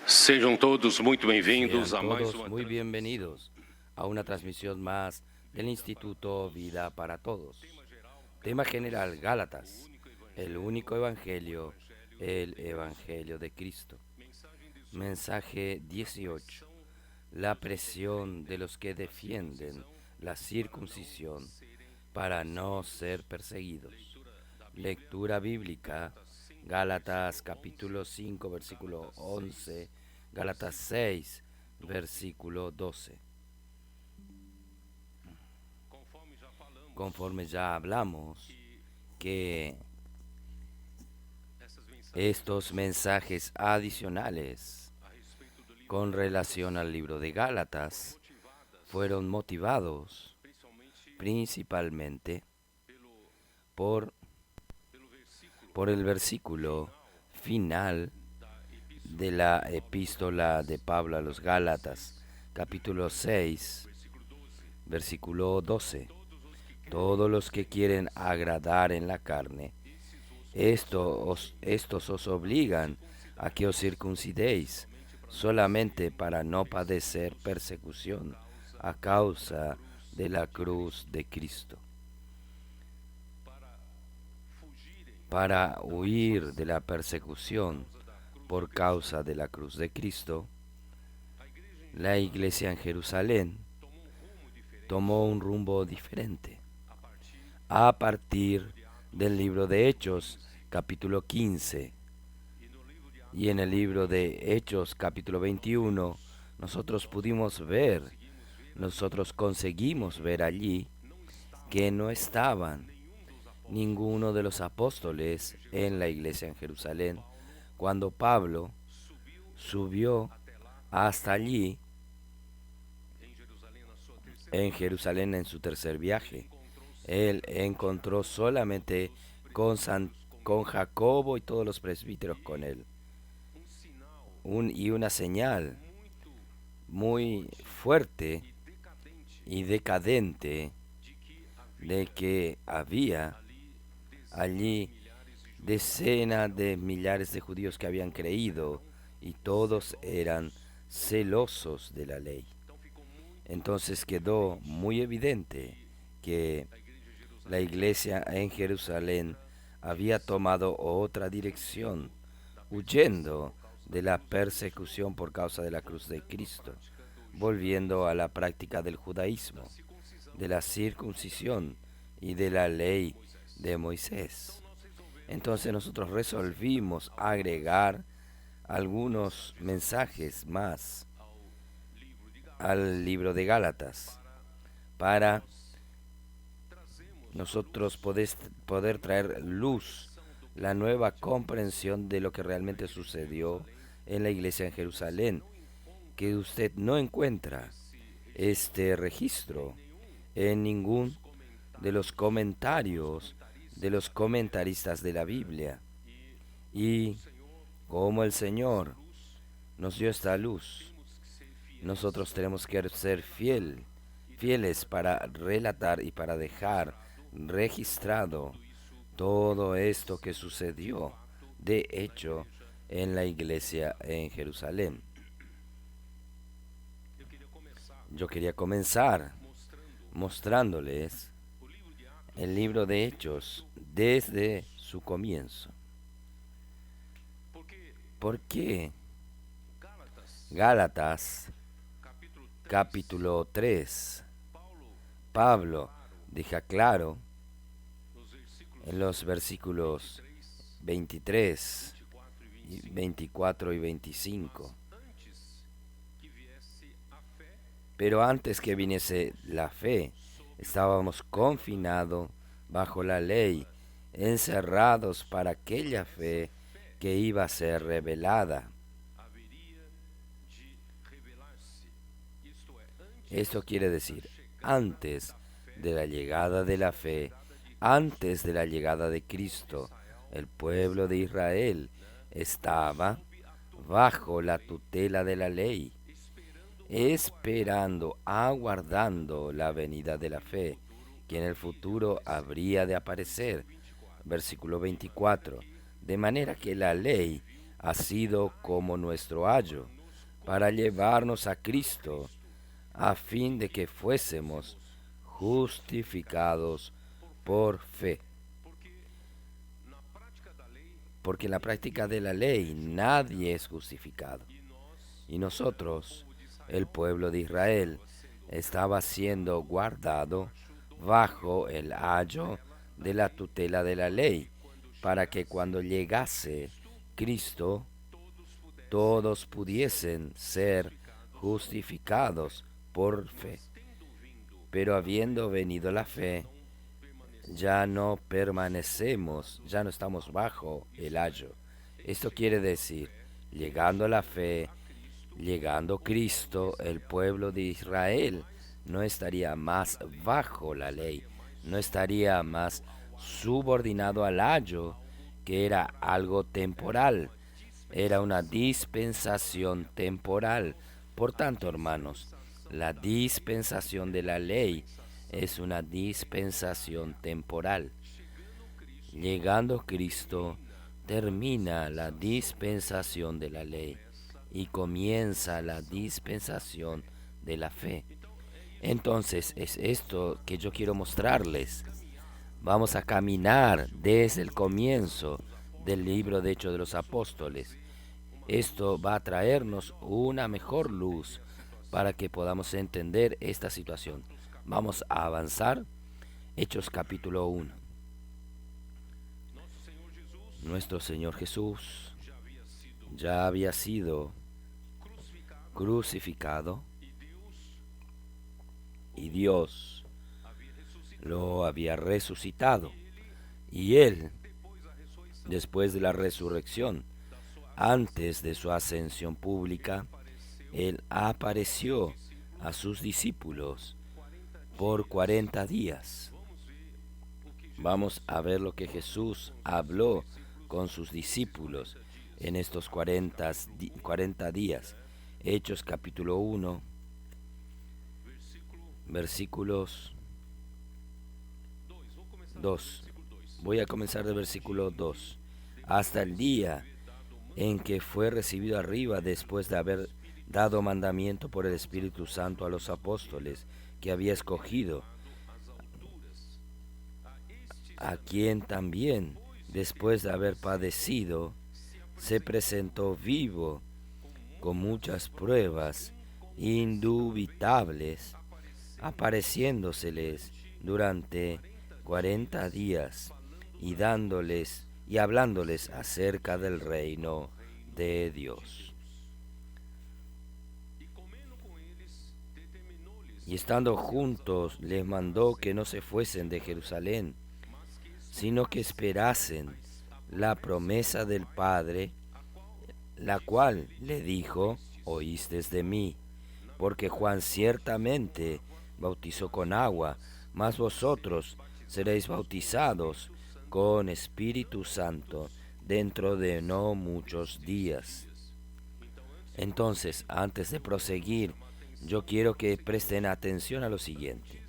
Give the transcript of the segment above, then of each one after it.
Sejam todos muito bem-vindos a mais Todos uma muy bienvenidos a una transmisión más del Instituto Vida para Todos. Tema general, Gálatas, el único evangelio, el evangelio de Cristo. Mensaje 18. La presión de los que defienden la circuncisión para no ser perseguidos. Lectura bíblica, Gálatas capítulo 5, versículo 11, Gálatas 6, versículo 12. Conforme ya hablamos, que estos mensajes adicionales con relación al libro de Gálatas fueron motivados principalmente por el versículo final de la epístola de Pablo a los Gálatas, capítulo 6, versículo 12. Todos los que quieren agradar en la carne, estos os obligan a que os circuncidéis solamente para no padecer persecución a causa de la cruz de Cristo. Para huir de la persecución por causa de la cruz de Cristo, la iglesia en Jerusalén tomó un rumbo diferente. A partir del libro de Hechos, capítulo 15, y en el libro de Hechos, capítulo 21, nosotros conseguimos ver allí que no estaban ninguno de los apóstoles en la iglesia en Jerusalén cuando Pablo subió hasta allí en Jerusalén en su tercer viaje. Él encontró solamente con Jacobo y todos los presbíteros con él. Y una señal muy fuerte y decadente de que había allí decenas de millares de judíos que habían creído y todos eran celosos de la ley. Entonces quedó muy evidente que la iglesia en Jerusalén había tomado otra dirección, huyendo de la persecución por causa de la cruz de Cristo, volviendo a la práctica del judaísmo, de la circuncisión y de la ley de Moisés. Entonces nosotros resolvimos agregar algunos mensajes más al libro de Gálatas para nosotros poder traer luz, la nueva comprensión de lo que realmente sucedió en la iglesia en Jerusalén, que usted no encuentra este registro en ningún de los comentarios de los comentaristas de la Biblia. Y como el Señor nos dio esta luz, nosotros tenemos que ser fieles para relatar y para dejar registrado todo esto que sucedió, de hecho, en la iglesia en Jerusalén. Yo quería comenzar mostrándoles el libro de Hechos desde su comienzo. ¿Por qué? Gálatas capítulo 3. Pablo deja claro en los versículos 23, 24 y 25. Pero antes que viniese la fe, estábamos confinados bajo la ley, encerrados para aquella fe que iba a ser revelada. Esto quiere decir, antes de la llegada de la fe, antes de la llegada de Cristo, el pueblo de Israel estaba bajo la tutela de la ley, esperando, aguardando la venida de la fe, que en el futuro habría de aparecer. Versículo 24. De manera que la ley ha sido como nuestro ayo para llevarnos a Cristo, a fin de que fuésemos justificados por fe. Porque en la práctica de la ley nadie es justificado. Y nosotros, el pueblo de Israel, estaba siendo guardado bajo el ayo de la tutela de la ley, para que cuando llegase Cristo, todos pudiesen ser justificados por fe. Pero habiendo venido la fe, ya no permanecemos, ya no estamos bajo el ayo. Esto quiere decir, llegando la fe, llegando Cristo, el pueblo de Israel no estaría más bajo la ley, no estaría más subordinado al ayo, que era algo temporal, era una dispensación temporal. Por tanto, hermanos, la dispensación de la ley es una dispensación temporal. Llegando Cristo, termina la dispensación de la ley y comienza la dispensación de la fe. Entonces es esto que yo quiero mostrarles. Vamos a caminar desde el comienzo del libro de Hechos de los Apóstoles. Esto va a traernos una mejor luz para que podamos entender esta situación. Vamos a avanzar. Hechos capítulo 1. Nuestro Señor Jesús ya había sido crucificado y Dios lo había resucitado. Y Él, después de la resurrección, antes de su ascensión pública, Él apareció a sus discípulos por 40 días. Vamos a ver lo que Jesús habló con sus discípulos en estos 40 días. Hechos capítulo 1, versículos 2. Voy a comenzar del versículo 2. Hasta el día en que fue recibido arriba después de haber dado mandamiento por el Espíritu Santo a los apóstoles que había escogido, a quien también, después de haber padecido, se presentó vivo con muchas pruebas indubitables, apareciéndoseles durante 40 días y dándoles y hablándoles acerca del reino de Dios. Y estando juntos les mandó que no se fuesen de Jerusalén, sino que esperasen la promesa del Padre, la cual le dijo: oístes de mí, porque Juan ciertamente bautizó con agua, mas vosotros seréis bautizados con Espíritu Santo dentro de no muchos días. Entonces, antes de proseguir, yo quiero que presten atención a lo siguiente.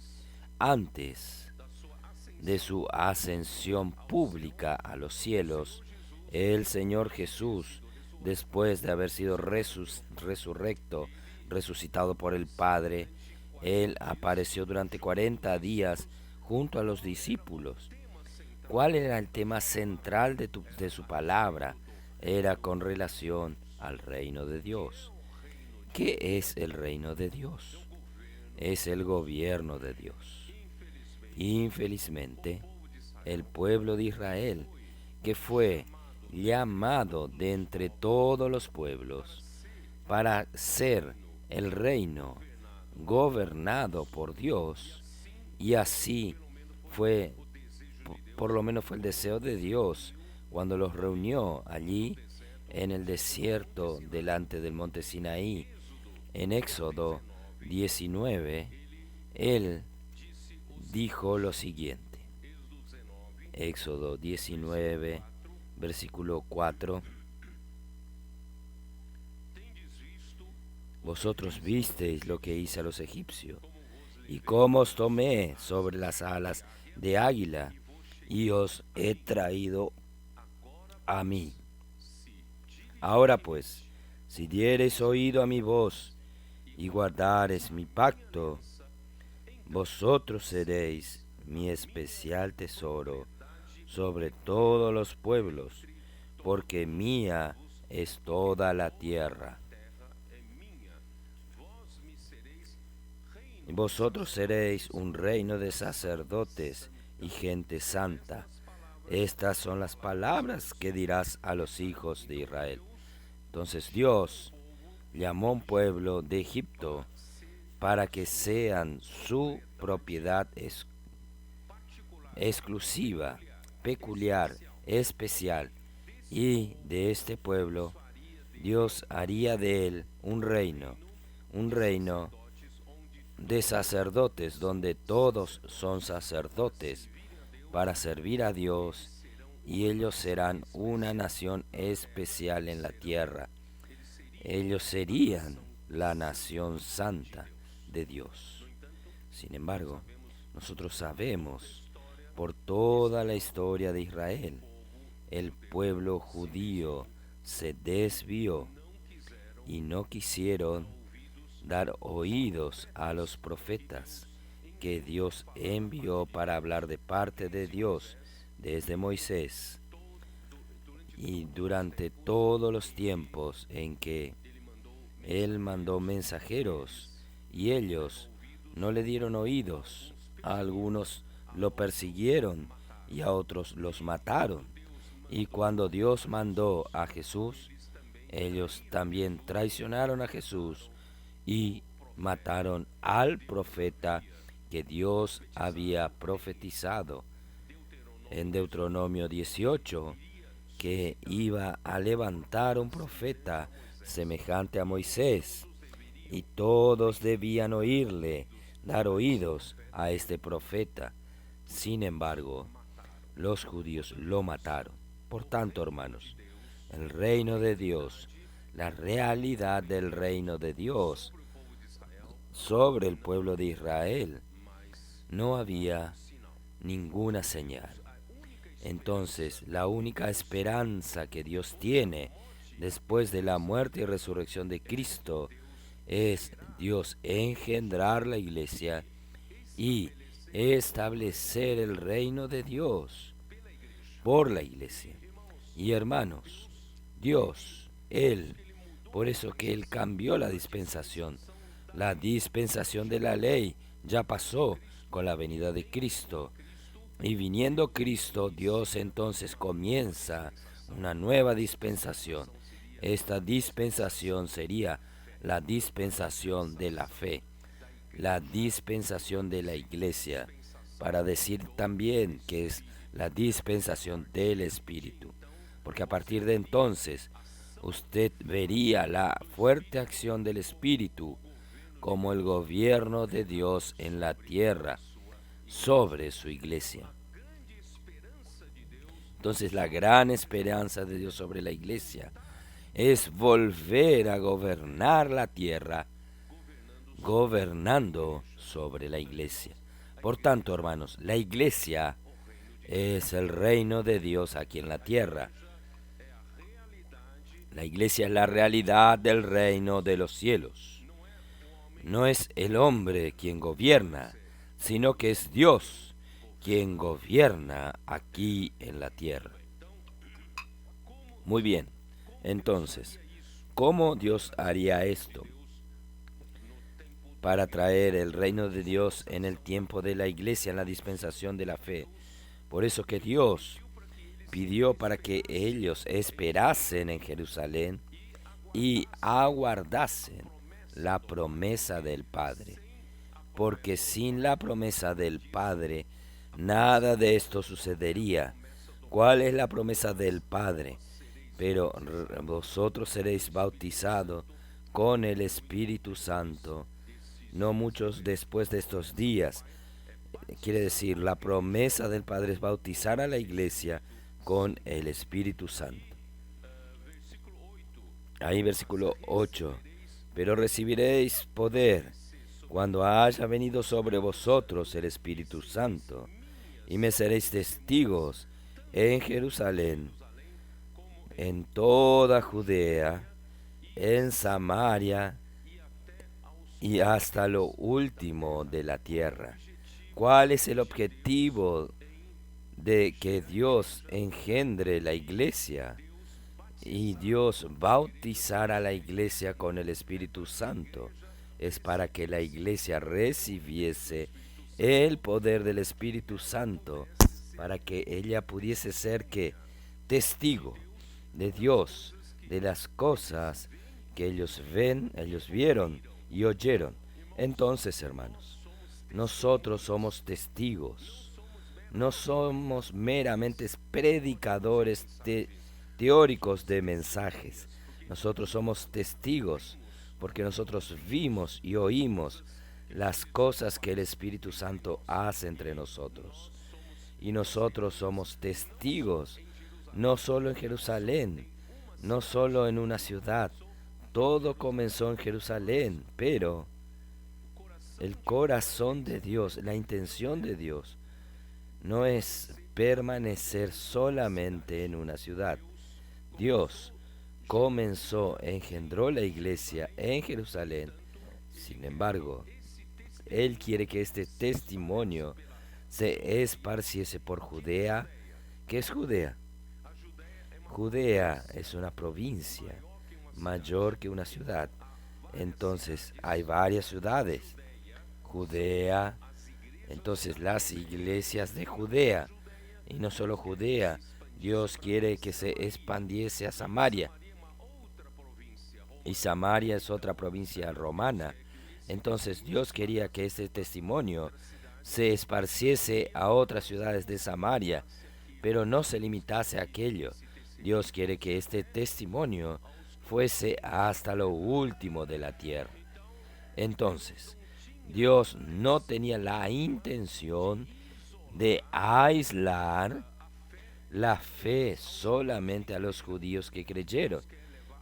Antes de su ascensión pública a los cielos, el Señor Jesús, después de haber sido resucitado por el Padre, Él apareció durante 40 días junto a los discípulos. ¿Cuál era el tema central de su palabra? Era con relación al reino de Dios. ¿Qué es el reino de Dios? Es el gobierno de Dios. Infelizmente, el pueblo de Israel, que fue llamado de entre todos los pueblos para ser el reino gobernado por Dios, y así fue, por lo menos fue el deseo de Dios cuando los reunió allí en el desierto delante del monte Sinaí. En Éxodo 19, Él dijo lo siguiente. Éxodo 19, versículo 4. Vosotros visteis lo que hice a los egipcios, y cómo os tomé sobre las alas de águila, y os he traído a mí. Ahora pues, si diereis oído a mi voz, y guardareis mi pacto, vosotros seréis mi especial tesoro sobre todos los pueblos, porque mía es toda la tierra. Y vosotros seréis un reino de sacerdotes y gente santa. Estas son las palabras que dirás a los hijos de Israel. Entonces Dios llamó a un pueblo de Egipto para que sean su propiedad exclusiva, peculiar, especial. Y de este pueblo Dios haría de él un reino de sacerdotes, donde todos son sacerdotes para servir a Dios, y ellos serán una nación especial en la tierra. Ellos serían la nación santa de Dios. Sin embargo, nosotros sabemos por toda la historia de Israel, el pueblo judío se desvió y no quisieron dar oídos a los profetas que Dios envió para hablar de parte de Dios desde Moisés. Y durante todos los tiempos en que Él mandó mensajeros y ellos no le dieron oídos, a algunos lo persiguieron y a otros los mataron. Y cuando Dios mandó a Jesús, ellos también traicionaron a Jesús y mataron al profeta que Dios había profetizado en Deuteronomio 18, que iba a levantar un profeta semejante a Moisés, y todos debían oírle, dar oídos a este profeta. Sin embargo, los judíos lo mataron. Por tanto, hermanos, el reino de Dios, la realidad del reino de Dios sobre el pueblo de Israel, no había ninguna señal. Entonces, la única esperanza que Dios tiene después de la muerte y resurrección de Cristo es Dios engendrar la iglesia y establecer el reino de Dios por la iglesia. Y hermanos, Dios, Él, por eso que Él cambió la dispensación de la ley ya pasó con la venida de Cristo. Y viniendo Cristo, Dios entonces comienza una nueva dispensación. Esta dispensación sería la dispensación de la fe, la dispensación de la iglesia, para decir también que es la dispensación del Espíritu. Porque a partir de entonces usted vería la fuerte acción del Espíritu como el gobierno de Dios en la tierra sobre su iglesia. Entonces la gran esperanza de Dios sobre la iglesia es volver a gobernar la tierra, gobernando sobre la iglesia. Por tanto, hermanos, la iglesia es el reino de Dios aquí en la tierra. La iglesia es la realidad del reino de los cielos. No es el hombre quien gobierna, sino que es Dios quien gobierna aquí en la tierra. Muy bien, entonces, ¿cómo Dios haría esto para traer el reino de Dios en el tiempo de la iglesia, en la dispensación de la fe? Por eso que Dios pidió para que ellos esperasen en Jerusalén y aguardasen la promesa del Padre, porque sin la promesa del Padre nada de esto sucedería. ¿Cuál es la promesa del Padre? Pero vosotros seréis bautizados con el Espíritu Santo, no muchos después de estos días. Quiere decir, la promesa del Padre es bautizar a la iglesia con el Espíritu Santo. Ahí versículo 8 pero recibiréis poder cuando haya venido sobre vosotros el Espíritu Santo, y me seréis testigos en Jerusalén, en toda Judea, en Samaria y hasta lo último de la tierra. ¿Cuál es el objetivo de que Dios engendre la iglesia y Dios bautizara a la iglesia con el Espíritu Santo? Es para que la iglesia recibiese el poder del Espíritu Santo, para que ella pudiese ser que testigo de Dios, de las cosas que ellos vieron y oyeron. Entonces, hermanos, nosotros somos testigos. No somos meramente predicadores teóricos de mensajes. Nosotros somos testigos porque nosotros vimos y oímos las cosas que el Espíritu Santo hace entre nosotros. Y nosotros somos testigos, no solo en Jerusalén, no solo en una ciudad. Todo comenzó en Jerusalén, pero el corazón de Dios, la intención de Dios, no es permanecer solamente en una ciudad. Dios engendró la iglesia en Jerusalén. Sin embargo, Él quiere que este testimonio se esparciese por Judea. ¿Qué es Judea? Judea es una provincia mayor que una ciudad. Entonces hay varias ciudades. Judea, entonces las iglesias de Judea, y no solo Judea, Dios quiere que se expandiese a Samaria. Y Samaria es otra provincia romana. Entonces Dios quería que este testimonio se esparciese a otras ciudades de Samaria, pero no se limitase a aquello. Dios quiere que este testimonio fuese hasta lo último de la tierra. Entonces, Dios no tenía la intención de aislar la fe solamente a los judíos que creyeron.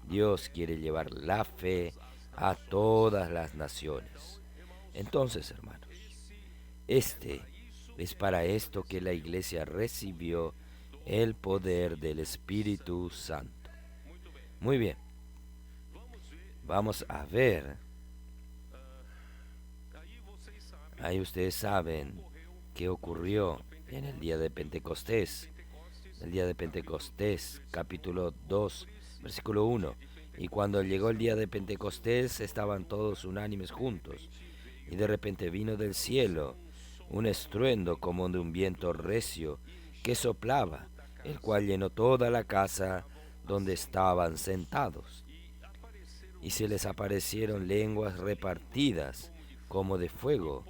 Dios quiere llevar la fe a todas las naciones. Entonces, hermanos, este es para esto que la iglesia recibió el poder del Espíritu Santo. Muy bien, vamos a ver. Ahí ustedes saben qué ocurrió en el día de Pentecostés. El día de Pentecostés, capítulo 2, versículo 1. Y cuando llegó el día de Pentecostés, estaban todos unánimes juntos. Y de repente vino del cielo un estruendo como de un viento recio que soplaba, el cual llenó toda la casa donde estaban sentados. Y se les aparecieron lenguas repartidas como de fuego,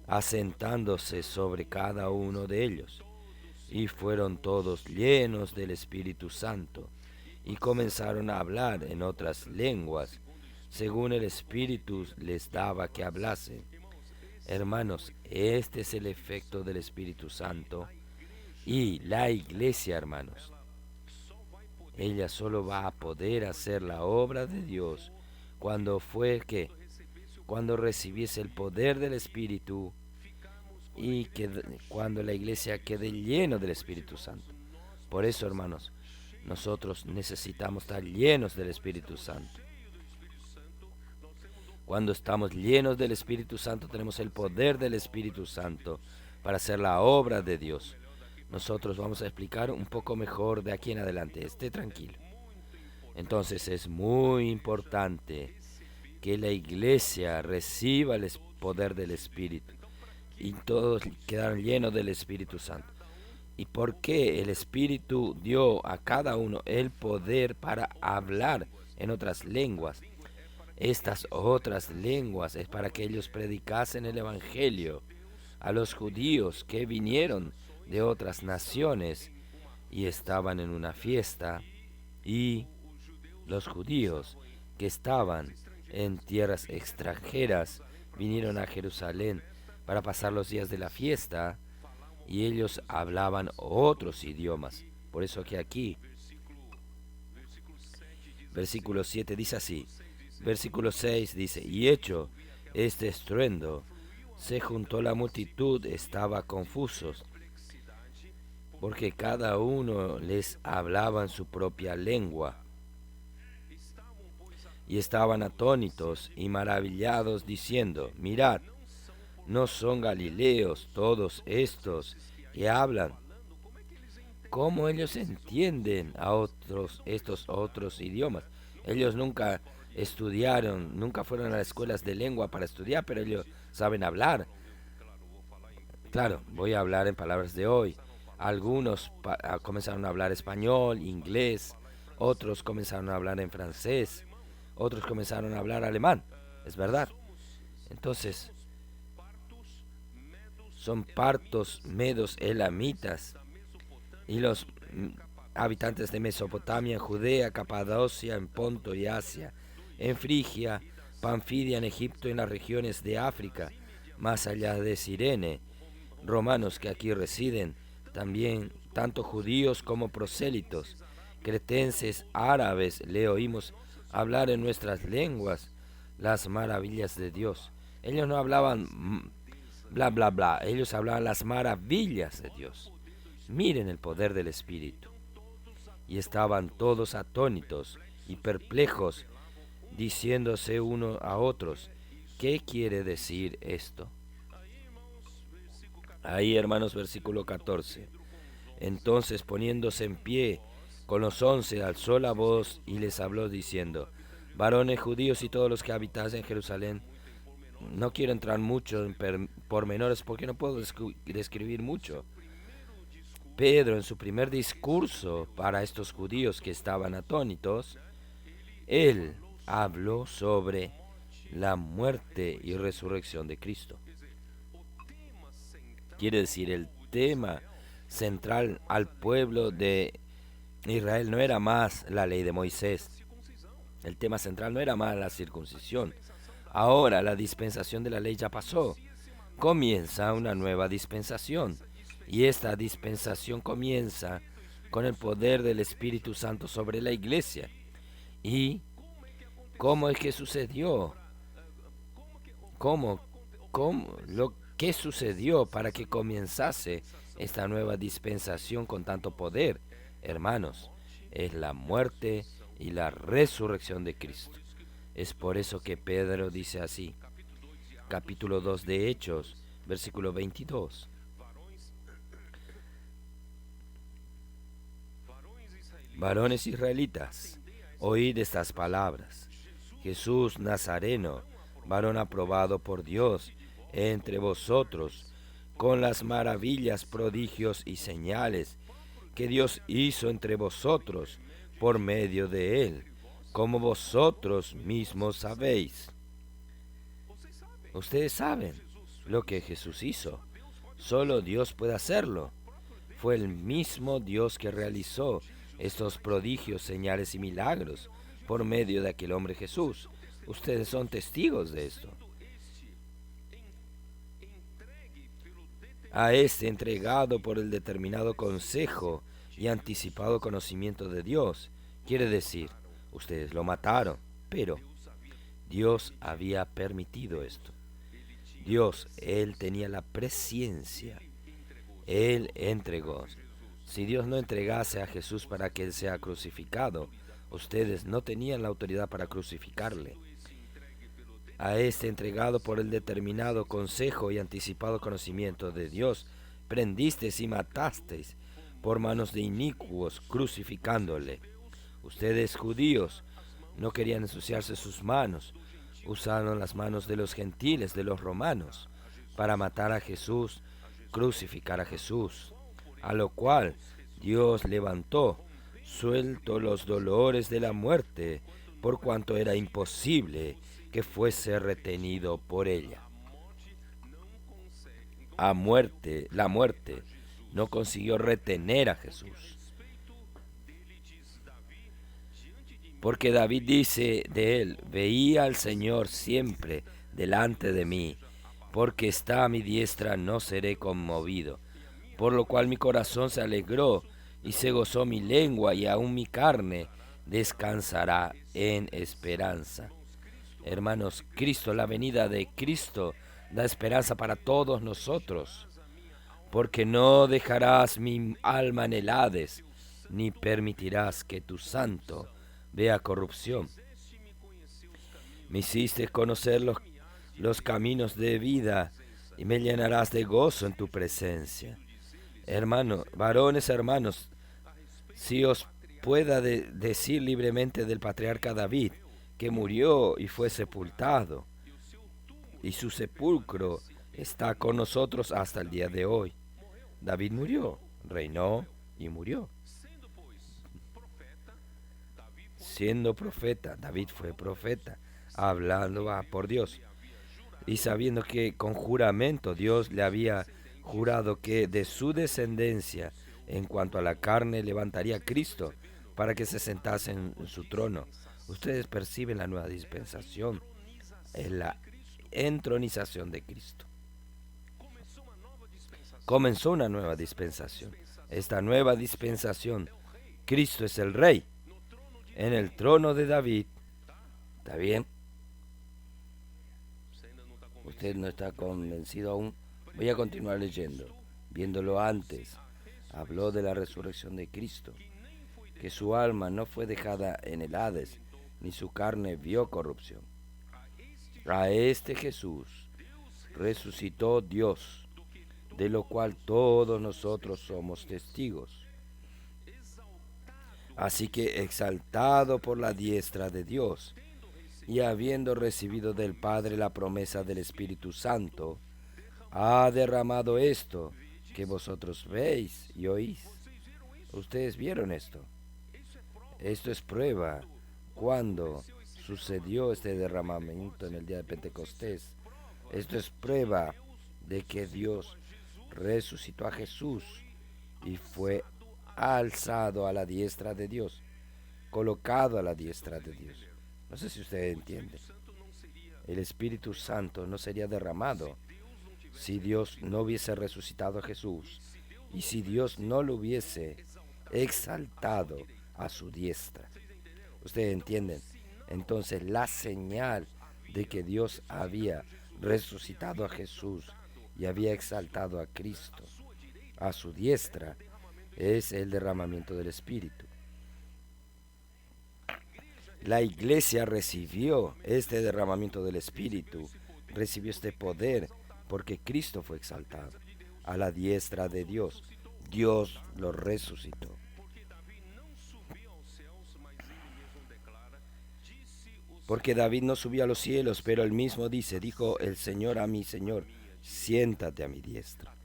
asentándose sobre cada uno de ellos. Y fueron todos llenos del Espíritu Santo, y comenzaron a hablar en otras lenguas, según el Espíritu les daba que hablasen. Hermanos, este es el efecto del Espíritu Santo. Y la iglesia, hermanos, ella solo va a poder hacer la obra de Dios cuando recibiese el poder del Espíritu, y cuando la iglesia quede lleno del Espíritu Santo. Por eso, hermanos, nosotros necesitamos estar llenos del Espíritu Santo. Cuando estamos llenos del Espíritu Santo, tenemos el poder del Espíritu Santo para hacer la obra de Dios. Nosotros vamos a explicar un poco mejor de aquí en adelante. Esté tranquilo. Entonces es muy importante que la iglesia reciba el poder del Espíritu, y todos quedaron llenos del Espíritu Santo. ¿Y por qué el Espíritu dio a cada uno el poder para hablar en otras lenguas? Estas otras lenguas es para que ellos predicasen el Evangelio a los judíos que vinieron de otras naciones y estaban en una fiesta, y los judíos que estaban en tierras extranjeras vinieron a Jerusalén para pasar los días de la fiesta, y ellos hablaban otros idiomas. Por eso que aquí, versículo 7 dice así: versículo 6 dice, y hecho este estruendo, se juntó la multitud, estaba confusos, porque cada uno les hablaba en su propia lengua. Y estaban atónitos y maravillados, diciendo, mirad, ¿no son galileos todos estos que hablan? ¿Cómo ellos entienden a estos otros idiomas? Ellos nunca estudiaron, nunca fueron a las escuelas de lengua para estudiar, pero ellos saben hablar. Claro, voy a hablar en palabras de hoy. Algunos comenzaron a hablar español, inglés, otros comenzaron a hablar en francés, otros comenzaron a hablar alemán, es verdad. Entonces, son partos, medos, elamitas, y los habitantes de Mesopotamia, en Judea, Capadocia, en Ponto y Asia, en Frigia, Panfilia, en Egipto y en las regiones de África, más allá de Cirene, romanos que aquí residen, también tanto judíos como prosélitos, cretenses, árabes, le oímos hablar en nuestras lenguas las maravillas de Dios. Ellos no hablaban bla bla bla, ellos hablaban las maravillas de Dios. Miren el poder del Espíritu. Y estaban todos atónitos y perplejos, diciéndose uno a otros, ¿qué quiere decir esto? Ahí, hermanos, versículo 14. Entonces, poniéndose en pie con los 11, alzó la voz y les habló diciendo, varones judíos y todos los que habitáis en Jerusalén, no quiero entrar mucho en pormenores porque no puedo describir mucho. Pedro, en su primer discurso para estos judíos que estaban atónitos, él habló sobre la muerte y resurrección de Cristo. Quiere decir, el tema central al pueblo de Israel no era más la ley de Moisés. El tema central no era más la circuncisión. Ahora la dispensación de la ley ya pasó. Comienza una nueva dispensación. Y esta dispensación comienza con el poder del Espíritu Santo sobre la iglesia. ¿Y cómo es que sucedió? ¿Qué sucedió para que comenzase esta nueva dispensación con tanto poder? Hermanos, es la muerte y la resurrección de Cristo. Es por eso que Pedro dice así, capítulo 2 de Hechos, versículo 22. Varones israelitas, oíd estas palabras. Jesús Nazareno, varón aprobado por Dios entre vosotros, con las maravillas, prodigios y señales que Dios hizo entre vosotros por medio de él, como vosotros mismos sabéis. Ustedes saben lo que Jesús hizo. Solo Dios puede hacerlo. Fue el mismo Dios que realizó estos prodigios, señales y milagros por medio de aquel hombre Jesús. Ustedes son testigos de esto. A este entregado por el determinado consejo y anticipado conocimiento de Dios, quiere decir, ustedes lo mataron, pero Dios había permitido esto. Dios, Él tenía la presciencia. Él entregó. Si Dios no entregase a Jesús para que Él sea crucificado, ustedes no tenían la autoridad para crucificarle. A este entregado por el determinado consejo y anticipado conocimiento de Dios, prendisteis y matasteis por manos de inicuos, crucificándole. Ustedes, judíos, no querían ensuciarse sus manos, usaron las manos de los gentiles, de los romanos, para matar a Jesús, crucificar a Jesús, a lo cual Dios levantó, suelto los dolores de la muerte, por cuanto era imposible que fuese retenido por ella. La muerte no consiguió retener a Jesús. Porque David dice de él, veía al Señor siempre delante de mí, porque está a mi diestra no seré conmovido. Por lo cual mi corazón se alegró y se gozó mi lengua y aún mi carne descansará en esperanza. Hermanos, Cristo, la venida de Cristo da esperanza para todos nosotros, porque no dejarás mi alma en el Hades, ni permitirás que tu santo vea corrupción. Me hiciste conocer los caminos de vida y me llenarás de gozo en tu presencia. Hermanos, varones hermanos, si os pueda decir libremente del patriarca David, que murió y fue sepultado, y su sepulcro está con nosotros hasta el día de hoy. David murió, reinó y murió. Siendo profeta, David fue profeta, hablando por Dios, y sabiendo que con juramento Dios le había jurado que de su descendencia, en cuanto a la carne, levantaría a Cristo para que se sentase en su trono. Ustedes perciben la nueva dispensación, es la entronización de Cristo. Comenzó una nueva dispensación. Esta nueva dispensación, Cristo es el Rey en el trono de David. ¿Está bien? Usted no está convencido aún. Voy a continuar leyendo. Viéndolo antes, habló de la resurrección de Cristo, que su alma no fue dejada en el Hades, ni su carne vio corrupción. A este Jesús resucitó Dios, de lo cual todos nosotros somos testigos. Así que, exaltado por la diestra de Dios, y habiendo recibido del Padre la promesa del Espíritu Santo, ha derramado esto que vosotros veis y oís. Ustedes vieron esto. Esto es prueba cuando sucedió este derramamiento en el día de Pentecostés. Esto es prueba de que Dios resucitó a Jesús y fue alzado a la diestra de Dios, colocado a la diestra de Dios. No sé si ustedes entienden. El Espíritu Santo no sería derramado si Dios no hubiese resucitado a Jesús y si Dios no lo hubiese exaltado a su diestra. ¿Ustedes entienden? Entonces la señal de que Dios había resucitado a Jesús y había exaltado a Cristo a su diestra es el derramamiento del Espíritu. La iglesia recibió este derramamiento del Espíritu, recibió este poder porque Cristo fue exaltado a la diestra de Dios. Dios lo resucitó. Porque David no subió a los cielos, pero él mismo dijo el Señor a mi Señor, siéntate a mi diestra,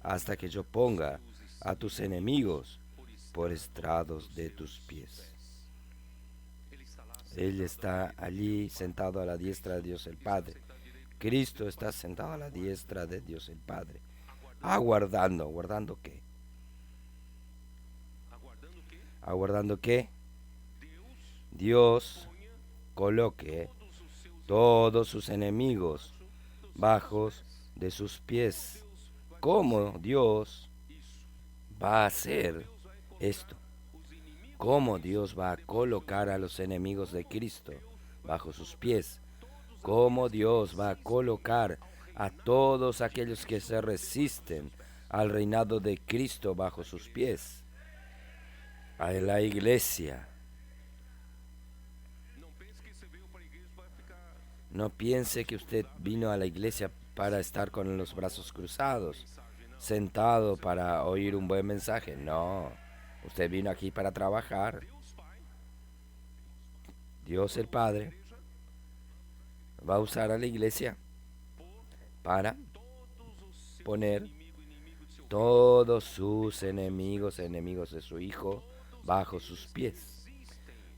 hasta que yo ponga a tus enemigos por estrados de tus pies. Él está allí sentado a la diestra de Dios el Padre. Cristo está sentado a la diestra de Dios el Padre, aguardando. ¿Aguardando qué? ¿Aguardando qué? Dios coloque todos sus enemigos bajo de sus pies. ¿Cómo Dios va a hacer esto? ¿Cómo Dios va a colocar a los enemigos de Cristo bajo sus pies? ¿Cómo Dios va a colocar a todos aquellos que se resisten al reinado de Cristo bajo sus pies? A la iglesia. No piense que usted vino a la iglesia para estar con los brazos cruzados, sentado para oír un buen mensaje. No, usted vino aquí para trabajar. Dios el Padre va a usar a la iglesia para poner todos sus enemigos de su Hijo, bajo sus pies.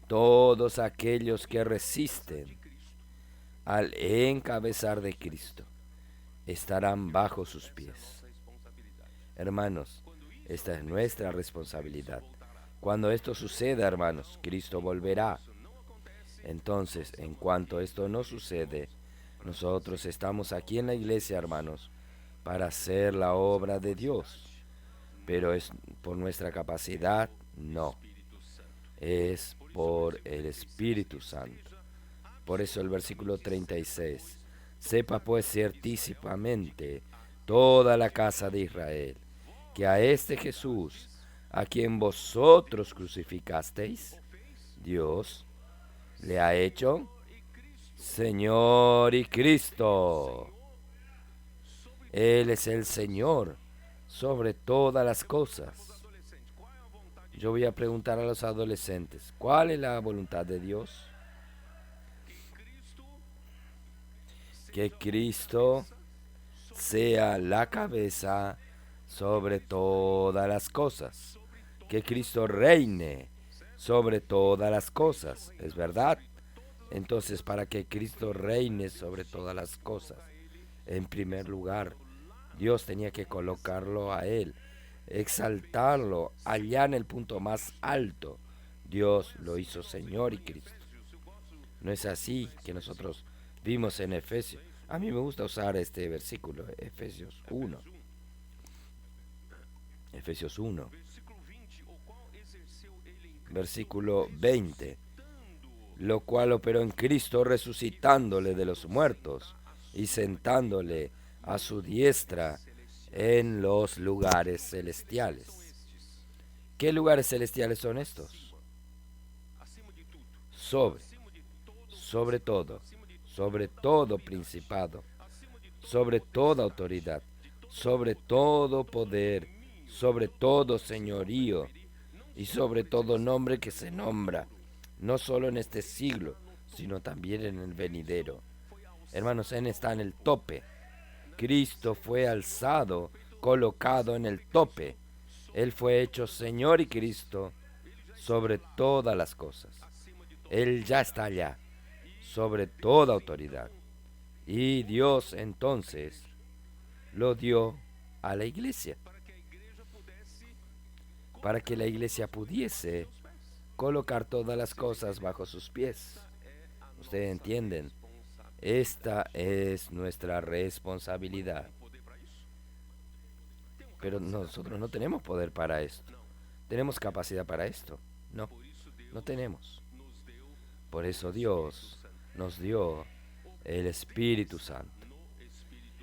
Todos aquellos que resisten al encabezar de Cristo estarán bajo sus pies. Hermanos, esta es nuestra responsabilidad. Cuando esto suceda, hermanos, Cristo volverá. Entonces, en cuanto esto no sucede, nosotros estamos aquí en la iglesia, hermanos, para hacer la obra de Dios. Pero es por nuestra capacidad, no. Es por el Espíritu Santo. Por eso el versículo 36. Sepa pues ciertísimamente toda la casa de Israel, que a este Jesús, a quien vosotros crucificasteis, Dios le ha hecho Señor y Cristo. Él es el Señor sobre todas las cosas. Yo voy a preguntar a los adolescentes, ¿cuál es la voluntad de Dios? Que Cristo sea la cabeza sobre todas las cosas. Que Cristo reine sobre todas las cosas. ¿Es verdad? Entonces, para que Cristo reine sobre todas las cosas, en primer lugar, Dios tenía que colocarlo a Él, exaltarlo allá en el punto más alto. Dios lo hizo Señor y Cristo. No es así que nosotros vimos en Efesios. A mí me gusta usar este versículo, Efesios 1. Efesios 1, versículo 20. Lo cual operó en Cristo resucitándole de los muertos y sentándole a su diestra en los lugares celestiales. ¿Qué lugares celestiales son estos? Sobre todo principado, sobre toda autoridad, sobre todo poder, sobre todo señorío y sobre todo nombre que se nombra, no solo en este siglo, sino también en el venidero. Hermanos, Él está en el tope. Cristo fue alzado, colocado en el tope. Él fue hecho Señor y Cristo sobre todas las cosas. Él ya está allá, sobre toda autoridad. Y Dios entonces lo dio a la iglesia, para que la iglesia pudiese colocar todas las cosas bajo sus pies. Ustedes entienden, esta es nuestra responsabilidad. Pero nosotros no tenemos poder para esto. ¿Tenemos capacidad para esto? No, no tenemos. Por eso Dios nos dio el Espíritu Santo.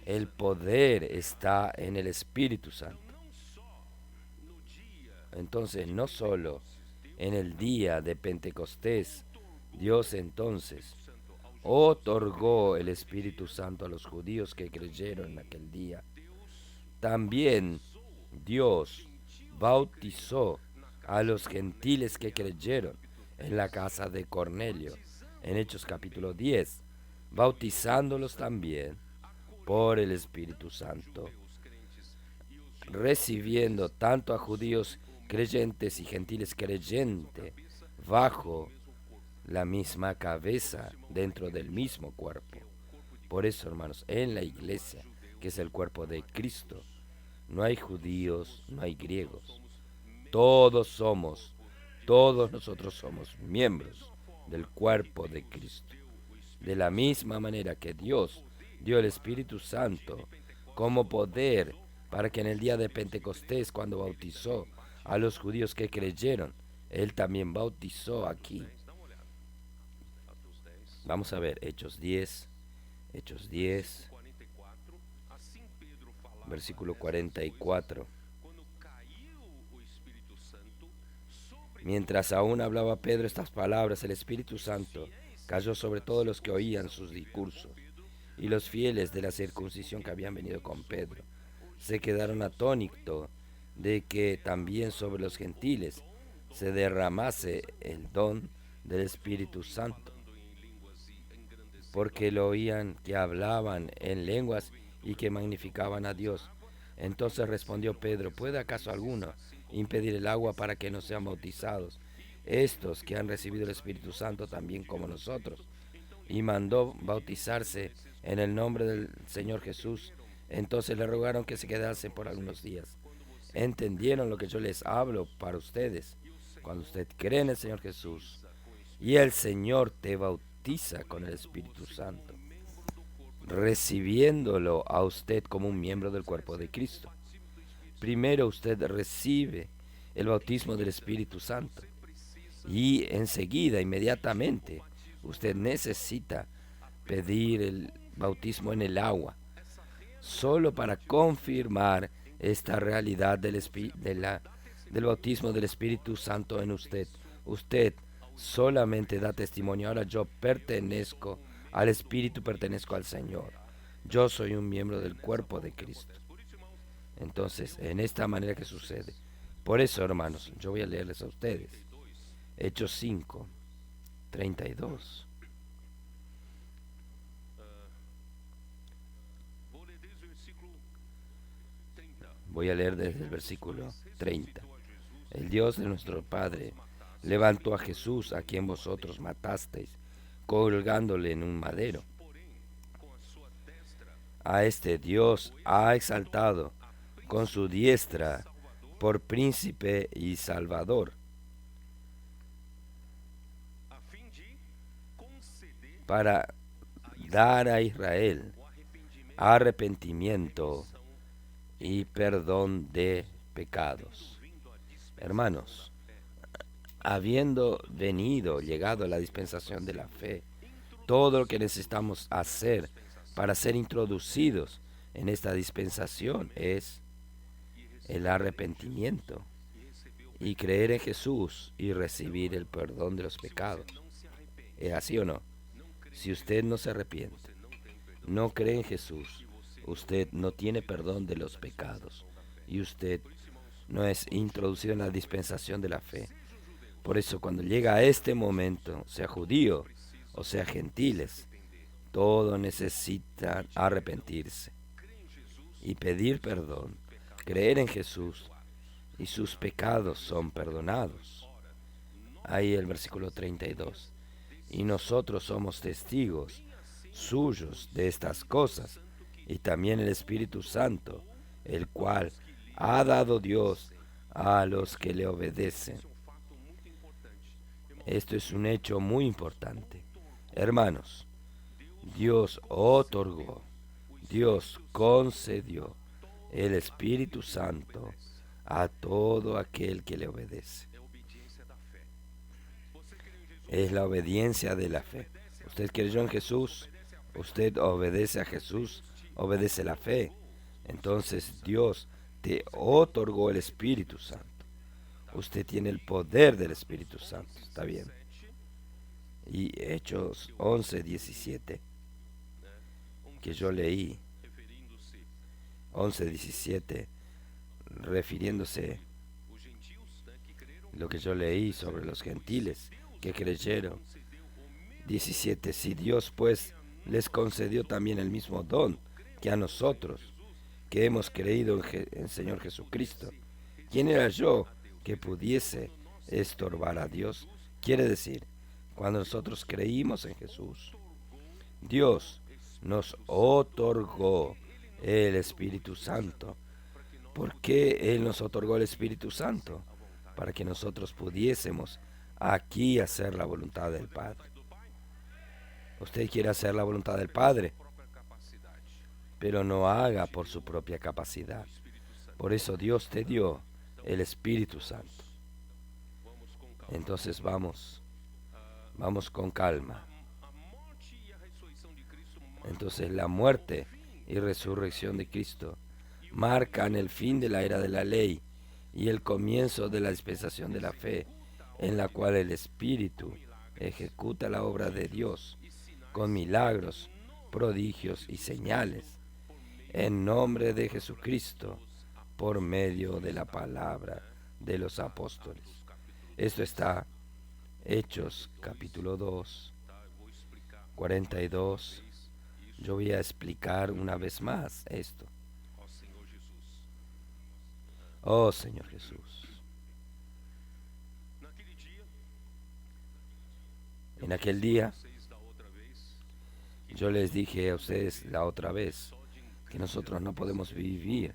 El poder está en el Espíritu Santo. Entonces, no solo en el día de Pentecostés, Dios entonces otorgó el Espíritu Santo a los judíos que creyeron en aquel día. También Dios bautizó a los gentiles que creyeron en la casa de Cornelio, en Hechos capítulo 10, bautizándolos también por el Espíritu Santo, recibiendo tanto a judíos creyentes y gentiles creyentes bajo la misma cabeza, dentro del mismo cuerpo. Por eso, hermanos, en la iglesia, que es el cuerpo de Cristo, no hay judíos, no hay griegos. Todos nosotros somos miembros del cuerpo de Cristo. De la misma manera que Dios dio el Espíritu Santo como poder para que en el día de Pentecostés, cuando bautizó a los judíos que creyeron, Él también bautizó aquí. Vamos a ver Hechos 10, versículo 44. Mientras aún hablaba Pedro estas palabras, el Espíritu Santo cayó sobre todos los que oían sus discursos, y los fieles de la circuncisión que habían venido con Pedro se quedaron atónitos de que también sobre los gentiles se derramase el don del Espíritu Santo, porque lo oían que hablaban en lenguas y que magnificaban a Dios. Entonces respondió Pedro: ¿puede acaso alguno impedir el agua para que no sean bautizados estos que han recibido el Espíritu Santo también como nosotros? Y mandó bautizarse en el nombre del Señor Jesús. Entonces le rogaron que se quedase por algunos días. ¿Entendieron lo que yo les hablo para ustedes? Cuando usted cree en el Señor Jesús y el Señor te bautiza con el Espíritu Santo, recibiéndolo a usted como un miembro del cuerpo de Cristo. Primero usted recibe el bautismo del Espíritu Santo y enseguida, inmediatamente, usted necesita pedir el bautismo en el agua, solo para confirmar esta realidad del bautismo del Espíritu Santo en usted. Usted solamente da testimonio. Ahora yo pertenezco al Espíritu, pertenezco al Señor. Yo soy un miembro del cuerpo de Cristo. Entonces, en esta manera que sucede. Por eso, hermanos, yo voy a leerles a ustedes Hechos 5, 32. Voy a leer desde el versículo 30. El Dios de nuestro Padre levantó a Jesús, a quien vosotros matasteis, colgándole en un madero. A este Dios ha exaltado con su diestra por príncipe y salvador, para dar a Israel arrepentimiento y perdón de pecados. Hermanos, habiendo llegado a la dispensación de la fe, todo lo que necesitamos hacer para ser introducidos en esta dispensación es el arrepentimiento y creer en Jesús y recibir el perdón de los pecados. ¿Es así o no? Si usted no se arrepiente, no cree en Jesús, usted no tiene perdón de los pecados y usted no es introducido en la dispensación de la fe. Por eso cuando llega a este momento, sea judío o sea gentiles, todos necesitan arrepentirse y pedir perdón, creer en Jesús y sus pecados son perdonados. Ahí el versículo 32. Y nosotros somos testigos suyos de estas cosas, y también el Espíritu Santo, el cual ha dado Dios a los que le obedecen. Esto es un hecho muy importante. Hermanos, Dios otorgó, Dios concedió el Espíritu Santo a todo aquel que le obedece. Es la obediencia de la fe. Usted creyó en Jesús, usted obedece a Jesús, obedece la fe. Entonces Dios te otorgó el Espíritu Santo. Usted tiene el poder del Espíritu Santo. ¿Está bien? Y Hechos 11, 17, que yo leí, 11, 17, refiriéndose lo que yo leí sobre los gentiles que creyeron. 17. Si Dios pues les concedió también el mismo don que a nosotros, que hemos creído en Señor Jesucristo, ¿quién era yo que pudiese estorbar a Dios? Quiere decir, cuando nosotros creímos en Jesús, Dios nos otorgó el Espíritu Santo. ¿Por qué Él nos otorgó el Espíritu Santo? Para que nosotros pudiésemos aquí hacer la voluntad del Padre. Usted quiere hacer la voluntad del Padre, pero no haga por su propia capacidad. Por eso Dios te dio el Espíritu Santo. Entonces vamos con calma. Entonces la muerte y resurrección de Cristo marcan el fin de la era de la ley y el comienzo de la dispensación de la fe, en la cual el Espíritu ejecuta la obra de Dios con milagros, prodigios y señales, en nombre de Jesucristo, por medio de la palabra de los apóstoles. Esto está Hechos capítulo 2, 42. Yo voy a explicar una vez más esto. Oh Señor Jesús. En aquel día, yo les dije a ustedes la otra vez que nosotros no podemos vivir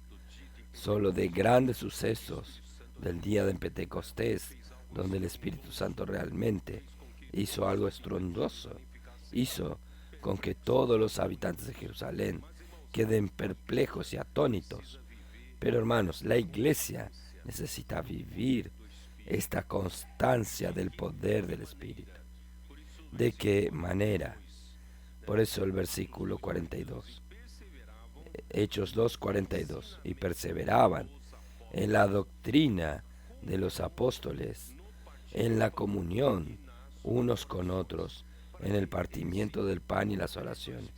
solo de grandes sucesos del día de Pentecostés, donde el Espíritu Santo realmente hizo algo estruendoso, hizo con que todos los habitantes de Jerusalén queden perplejos y atónitos. Pero hermanos, la iglesia necesita vivir esta constancia del poder del Espíritu. ¿De qué manera? Por eso el versículo 42. Hechos 2:42. Y perseveraban en la doctrina de los apóstoles, en la comunión unos con otros, en el partimiento del pan y las oraciones,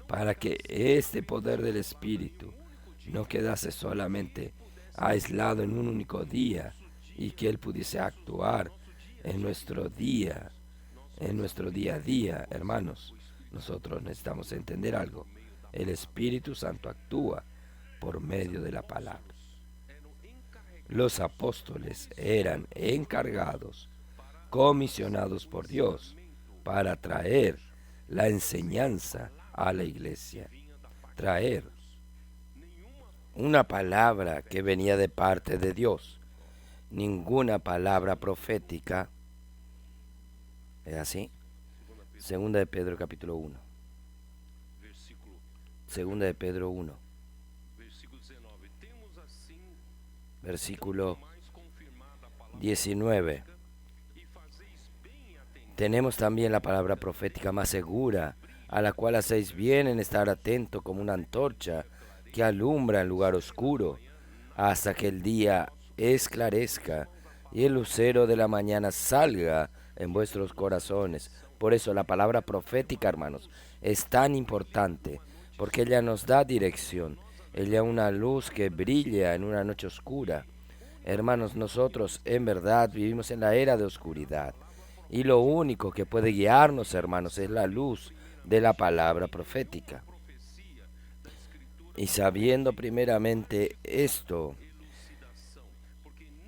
para que este poder del Espíritu no quedase solamente aislado en un único día y que Él pudiese actuar en nuestro día a día, hermanos. Nosotros necesitamos entender algo. El Espíritu Santo actúa por medio de la palabra. Los apóstoles eran encargados, comisionados por Dios, para traer la enseñanza a la iglesia. Traer una palabra que venía de parte de Dios. Ninguna palabra profética. ¿Es así? Segunda de Pedro capítulo 1. Segunda de Pedro 1. Versículo 19. Tenemos también la palabra profética más segura, a la cual hacéis bien en estar atento como una antorcha que alumbra en lugar oscuro, hasta que el día esclarezca y el lucero de la mañana salga en vuestros corazones. Por eso la palabra profética, hermanos, es tan importante, porque ella nos da dirección. Ella es una luz que brilla en una noche oscura. Hermanos, nosotros en verdad vivimos en la era de oscuridad. Y lo único que puede guiarnos, hermanos, es la luz de la palabra profética. Y sabiendo primeramente esto,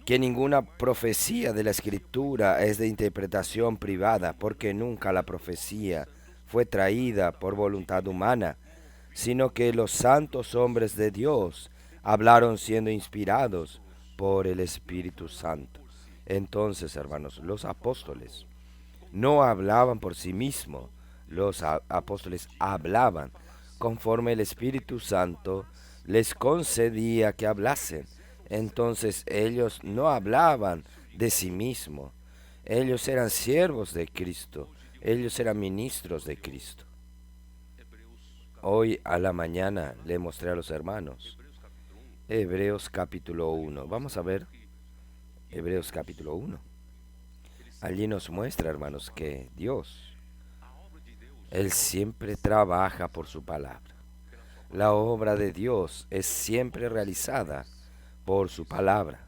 que ninguna profecía de la Escritura es de interpretación privada, porque nunca la profecía fue traída por voluntad humana, sino que los santos hombres de Dios hablaron siendo inspirados por el Espíritu Santo. Entonces, hermanos, los apóstoles no hablaban por sí mismos, los apóstoles hablaban conforme el Espíritu Santo les concedía que hablasen. Entonces ellos no hablaban de sí mismos, ellos eran siervos de Cristo, ellos eran ministros de Cristo. Hoy a la mañana le mostré a los hermanos Hebreos capítulo 1. Vamos a ver Hebreos capítulo 1. Allí nos muestra, hermanos, que Dios, Él siempre trabaja por su palabra. La obra de Dios es siempre realizada por su palabra.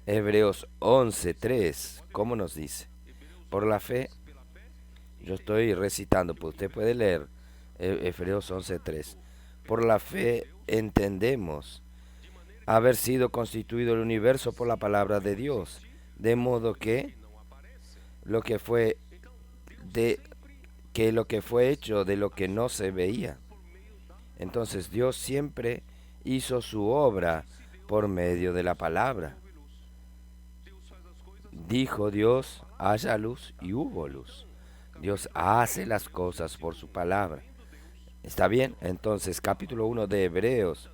Hebreos 11:3, ¿cómo nos dice? Por la fe, yo estoy recitando, pues usted puede leer Hebreos 11:3. Por la fe entendemos haber sido constituido el universo por la palabra de Dios, de modo que lo que fue hecho de lo que no se veía. Entonces Dios siempre hizo su obra por medio de la palabra. Dijo Dios, haya luz y hubo luz. Dios hace las cosas por su palabra. ¿Está bien? Entonces, capítulo 1 de Hebreos,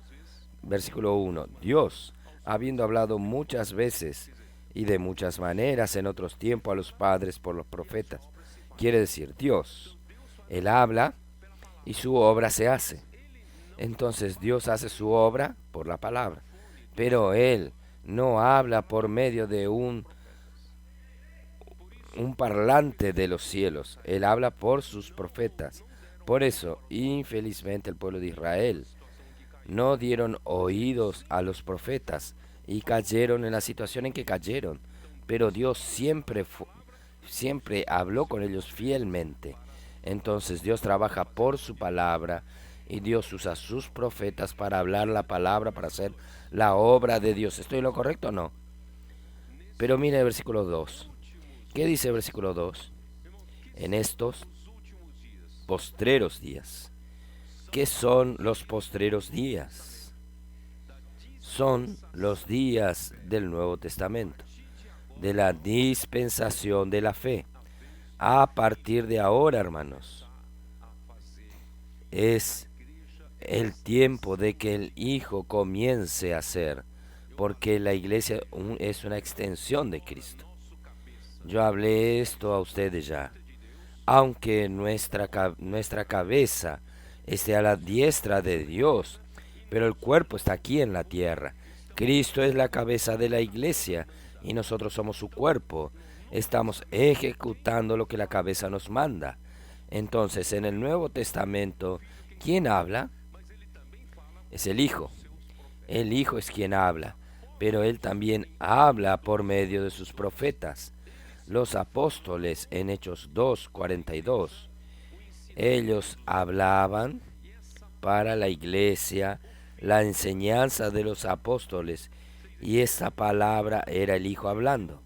versículo 1. Dios, habiendo hablado muchas veces y de muchas maneras en otros tiempos a los padres por los profetas. Quiere decir, Dios, Él habla y su obra se hace. Entonces Dios hace su obra por la palabra, pero Él no habla por medio de un parlante de los cielos. Él habla por sus profetas. Por eso, infelizmente, el pueblo de Israel no dieron oídos a los profetas y cayeron en la situación en que cayeron. Pero Dios siempre habló con ellos fielmente. Entonces Dios trabaja por su palabra y Dios usa a sus profetas para hablar la palabra, para hacer la obra de Dios. ¿Estoy en lo correcto o no? Pero mire el versículo 2. ¿Qué dice el versículo 2? En estos postreros días. ¿Qué son los postreros días? Son los días del Nuevo Testamento, de la dispensación de la fe. A partir de ahora, hermanos, es el tiempo de que el Hijo comience a ser, porque la iglesia es una extensión de Cristo. Yo hablé esto a ustedes ya. aunque nuestra cabeza esté a la diestra de Dios, pero el cuerpo está aquí en la tierra. Cristo es la cabeza de la iglesia y nosotros somos su cuerpo. Estamos ejecutando lo que la cabeza nos manda. Entonces, en el Nuevo Testamento, ¿quién habla? Es el Hijo. El Hijo es quien habla, pero Él también habla por medio de sus profetas. Los apóstoles en Hechos 2:42, ellos hablaban para la iglesia la enseñanza de los apóstoles y esta palabra era el Hijo hablando.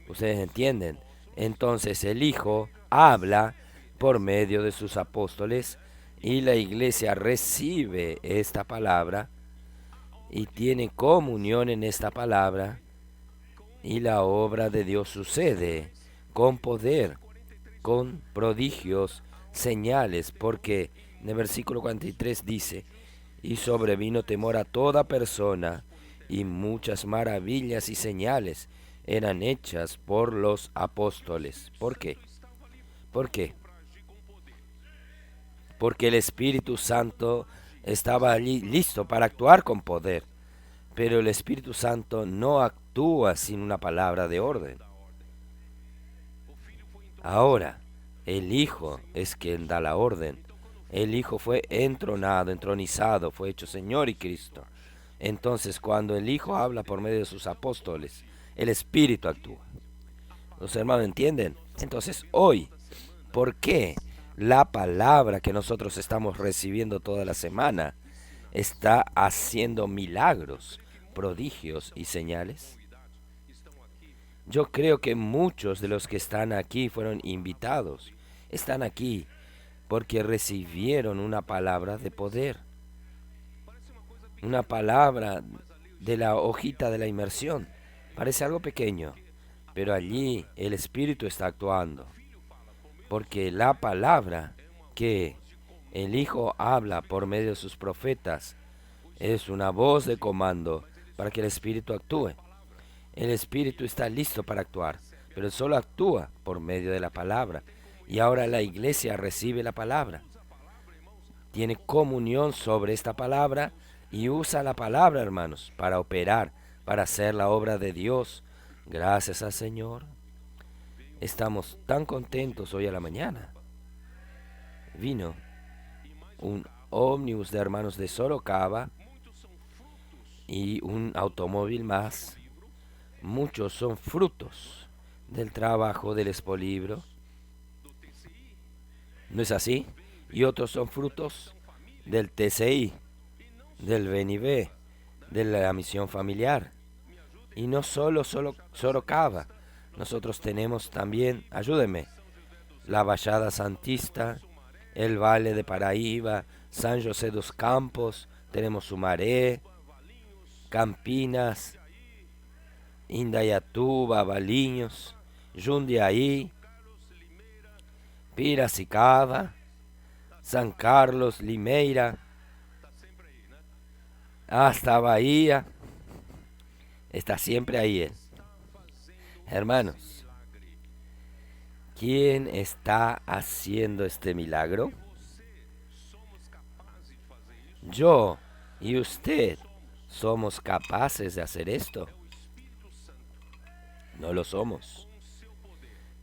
¿Ustedes entienden? Entonces el Hijo habla por medio de sus apóstoles y la iglesia recibe esta palabra y tiene comunión en esta palabra y la obra de Dios sucede con poder, con prodigios, señales, porque en el versículo 43 dice, y sobrevino temor a toda persona, y muchas maravillas y señales eran hechas por los apóstoles. ¿Por qué? ¿Por qué? Porque el Espíritu Santo estaba allí listo para actuar con poder, pero el Espíritu Santo no actúa sin una palabra de orden. Ahora, el Hijo es quien da la orden. El Hijo fue entronado, entronizado, fue hecho Señor y Cristo. Entonces, cuando el Hijo habla por medio de sus apóstoles, el Espíritu actúa. ¿Los hermanos entienden? Entonces, hoy, ¿por qué la palabra que nosotros estamos recibiendo toda la semana está haciendo milagros, prodigios y señales? Yo creo que muchos de los que están aquí fueron invitados. Están aquí porque recibieron una palabra de poder. Una palabra de la hojita de la inmersión. Parece algo pequeño, pero allí el Espíritu está actuando. Porque la palabra que el Hijo habla por medio de sus profetas es una voz de comando para que el Espíritu actúe. El Espíritu está listo para actuar, pero solo actúa por medio de la palabra. Y ahora la iglesia recibe la palabra. Tiene comunión sobre esta palabra y usa la palabra, hermanos, para operar, para hacer la obra de Dios. Gracias al Señor. Estamos tan contentos hoy a la mañana. Vino un ómnibus de hermanos de Sorocaba y un automóvil más. Muchos son frutos del trabajo del Expolibro. ¿No es así? Y otros son frutos del TCI, del BNB, de la misión familiar. Y no solo Sorocaba. Nosotros tenemos también, ayúdenme, la Vallada Santista, el Valle de Paraíba, San José dos Campos, tenemos Sumaré, Campinas, Indaiatuba, Valinhos, Jundiaí, Piracicaba, San Carlos, Limeira, hasta Bahía. Está siempre ahí él. Hermanos, ¿quién está haciendo este milagro? Yo y usted somos capaces de hacer esto. No lo somos.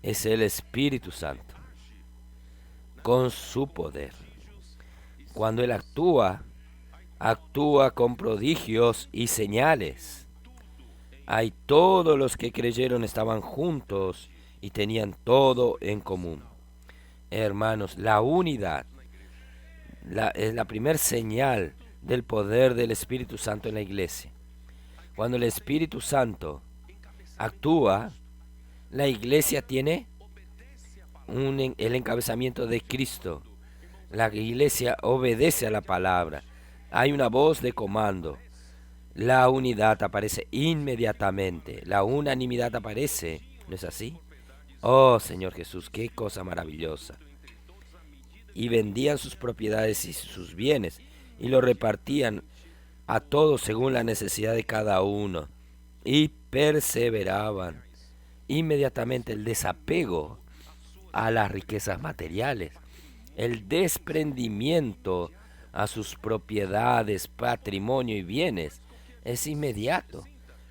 Es el Espíritu Santo, con su poder. Cuando Él actúa, actúa con prodigios y señales. Ahí todos los que creyeron estaban juntos y tenían todo en común. Hermanos, la unidad es la primer señal del poder del Espíritu Santo en la iglesia. Cuando el Espíritu Santo actúa, la iglesia tiene el encabezamiento de Cristo. La iglesia obedece a la palabra. Hay una voz de comando. La unidad aparece inmediatamente. La unanimidad aparece. ¿No es así? Oh, Señor Jesús, qué cosa maravillosa. Y vendían sus propiedades y sus bienes y lo repartían a todos según la necesidad de cada uno. Y perseveraban. Inmediatamente el desapego a las riquezas materiales. El desprendimiento a sus propiedades, patrimonio y bienes es inmediato.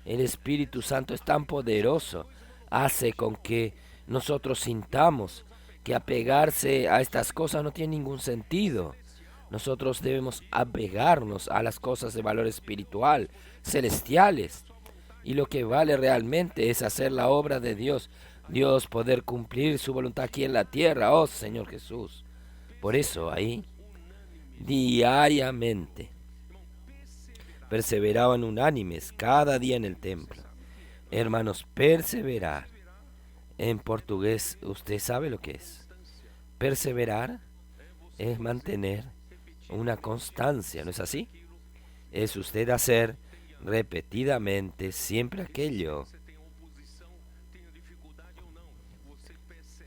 El Espíritu Santo es tan poderoso, hace con que nosotros sintamos que apegarse a estas cosas no tiene ningún sentido. Nosotros debemos apegarnos a las cosas de valor espiritual, celestiales. Y lo que vale realmente es hacer la obra de Dios. Dios poder cumplir su voluntad aquí en la tierra, oh Señor Jesús. Por eso ahí, diariamente, perseveraban unánimes cada día en el templo. Hermanos, perseverar. En portugués, ¿usted sabe lo que es? Perseverar es mantener una constancia, ¿no es así? Es usted hacer repetidamente siempre aquello.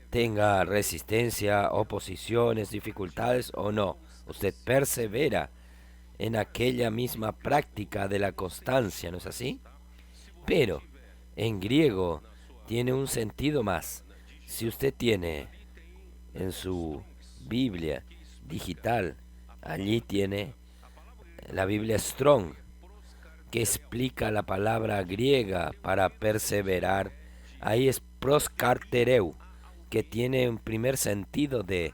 Tenga resistencia, oposiciones, dificultades o no. Usted persevera en aquella misma práctica de la constancia, ¿no es así? Pero en griego tiene un sentido más. Si usted tiene en su Biblia digital, allí tiene la Biblia Strong, que explica la palabra griega para perseverar. Ahí es proskartereu, que tiene un primer sentido de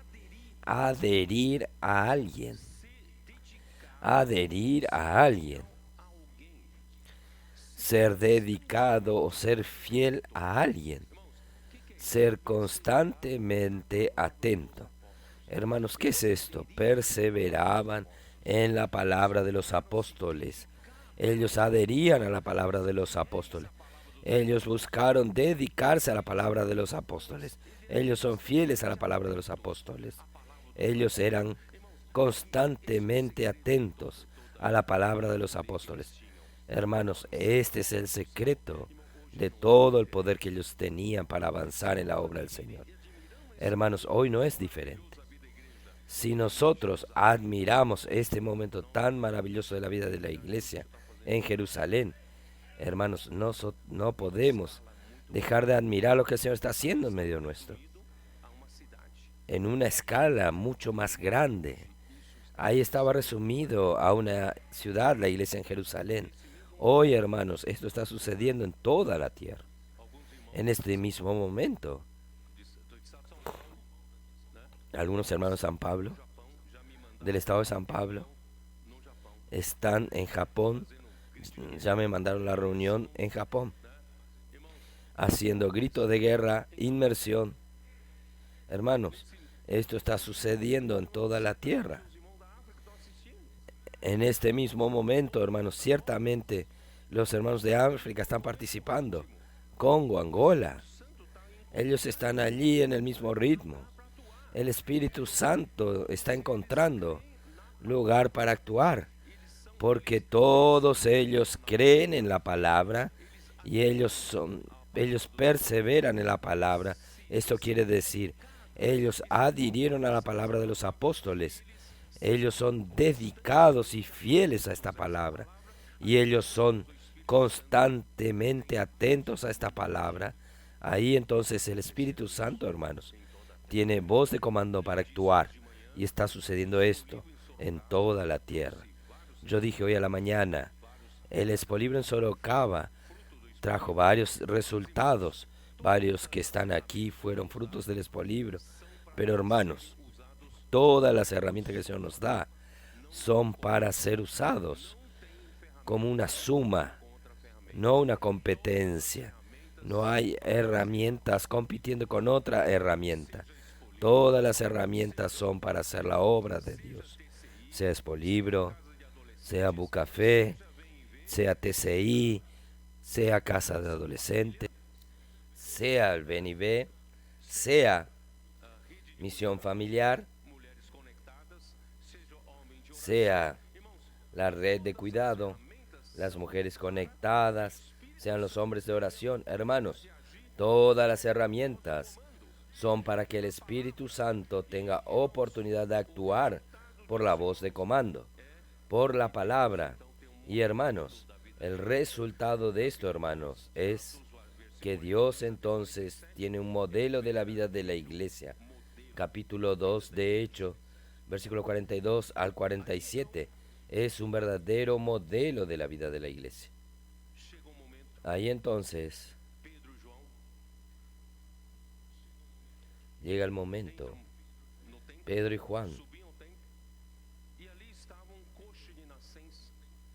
adherir a alguien. Adherir a alguien. Ser dedicado o ser fiel a alguien. Ser constantemente atento. Hermanos, ¿qué es esto? Perseveraban en la palabra de los apóstoles. Ellos adherían a la palabra de los apóstoles. Ellos buscaron dedicarse a la palabra de los apóstoles. Ellos son fieles a la palabra de los apóstoles. Ellos eran constantemente atentos a la palabra de los apóstoles. Hermanos, este es el secreto de todo el poder que ellos tenían para avanzar en la obra del Señor. Hermanos, hoy no es diferente. Si nosotros admiramos este momento tan maravilloso de la vida de la iglesia en Jerusalén, hermanos, no podemos dejar de admirar lo que el Señor está haciendo en medio nuestro. En una escala mucho más grande. Ahí estaba resumido a una ciudad, la iglesia en Jerusalén. Hoy, hermanos, esto está sucediendo en toda la tierra. En este mismo momento. Algunos hermanos de San Pablo, del estado de San Pablo, están en Japón. Ya me mandaron la reunión en Japón, haciendo gritos de guerra, inmersión. Hermanos, esto está sucediendo en toda la tierra. En este mismo momento, hermanos, ciertamente los hermanos de África están participando. Congo, Angola. Ellos están allí en el mismo ritmo. El Espíritu Santo está encontrando lugar para actuar, porque todos ellos creen en la palabra y ellos perseveran en la palabra. Esto quiere decir, ellos adhirieron a la palabra de los apóstoles. Ellos son dedicados y fieles a esta palabra y ellos son constantemente atentos a esta palabra. Ahí entonces el Espíritu Santo, hermanos, tiene voz de comando para actuar y está sucediendo esto en toda la tierra. Yo dije hoy a la mañana, el Expolibro en Sorocaba trajo varios resultados, varios que están aquí fueron frutos del Expolibro, pero hermanos, todas las herramientas que el Señor nos da son para ser usados como una suma, no una competencia. No hay herramientas compitiendo con otra herramienta. Todas las herramientas son para hacer la obra de Dios. Sea Expolibro, sea Bucafé, sea TCI, sea Casa de Adolescentes, sea el BNB, sea Misión Familiar, sea la red de cuidado, las mujeres conectadas, sean los hombres de oración. Hermanos, todas las herramientas son para que el Espíritu Santo tenga oportunidad de actuar por la voz de comando, por la palabra. Y hermanos, el resultado de esto, hermanos, es que Dios entonces tiene un modelo de la vida de la iglesia. Capítulo 2 de Hechos, versículo 42 al 47, es un verdadero modelo de la vida de la iglesia. Ahí entonces llega el momento. Pedro y Juan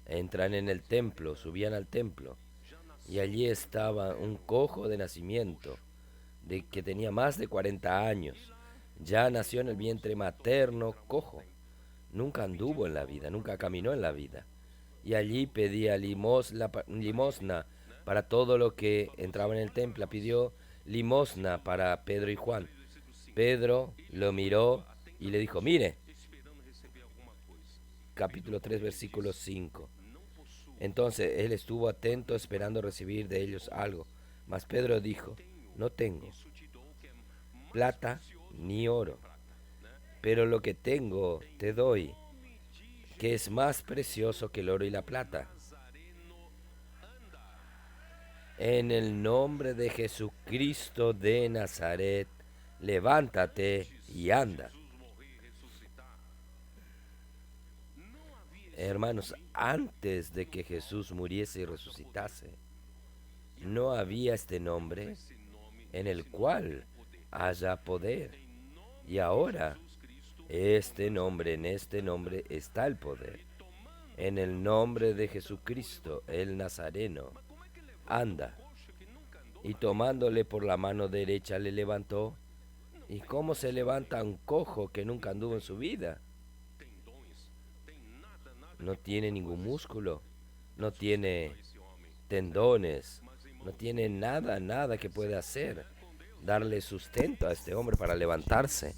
entran en el templo, subían al templo, y allí estaba un cojo de nacimiento, de que tenía más de 40 años. Ya nació en el vientre materno cojo. Nunca anduvo en la vida, nunca caminó en la vida. Y allí pedía limosna para todo lo que entraba en el templo. Pidió limosna para Pedro y Juan. Pedro lo miró y le dijo, mire, capítulo 3, versículo 5. Entonces él estuvo atento esperando recibir de ellos algo. Mas Pedro dijo, no tengo plata ni oro, pero lo que tengo te doy, que es más precioso que el oro y la plata. En el nombre de Jesucristo de Nazaret, levántate y anda. Hermanos, antes de que Jesús muriese y resucitase, no había este nombre en el cual haya poder. Y ahora, en este nombre está el poder. En el nombre de Jesucristo, el Nazareno, anda. Y tomándole por la mano derecha le levantó. ¿Y cómo se levanta un cojo que nunca anduvo en su vida? No tiene ningún músculo, no tiene tendones, no tiene nada que pueda hacer, darle sustento a este hombre para levantarse.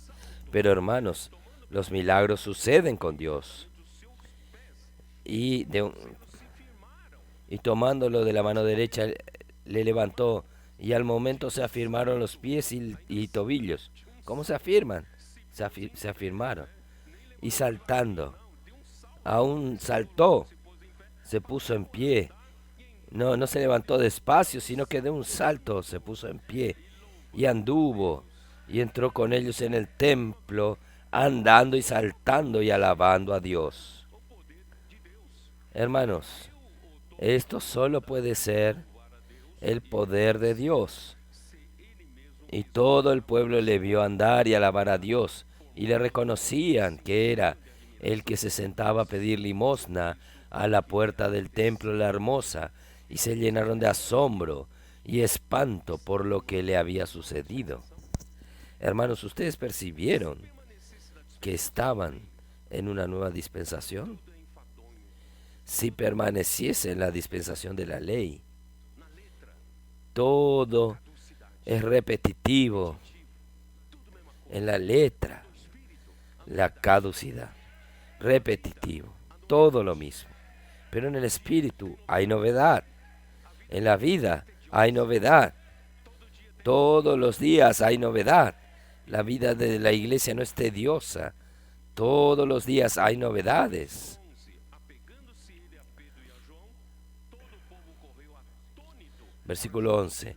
Pero hermanos, los milagros suceden con Dios. Y tomándolo de la mano derecha le levantó, y al momento se afirmaron los pies y tobillos. ¿Cómo se afirman? Se afirmaron. Y saltando, aún saltó, se puso en pie. No se levantó despacio, sino que de un salto se puso en pie y anduvo y entró con ellos en el templo, andando y saltando y alabando a Dios. Hermanos, esto solo puede ser el poder de Dios. Y todo el pueblo le vio andar y alabar a Dios, y le reconocían que era el que se sentaba a pedir limosna a la puerta del templo la hermosa, y se llenaron de asombro y espanto por lo que le había sucedido. Hermanos, ¿ustedes percibieron que estaban en una nueva dispensación? Si permaneciese en la dispensación de la ley, todo es repetitivo. En la letra, la caducidad, repetitivo, todo lo mismo. Pero en el espíritu hay novedad. En la vida hay novedad. Todos los días hay novedad. La vida de la iglesia no es tediosa. Todos los días hay novedades. Versículo 11.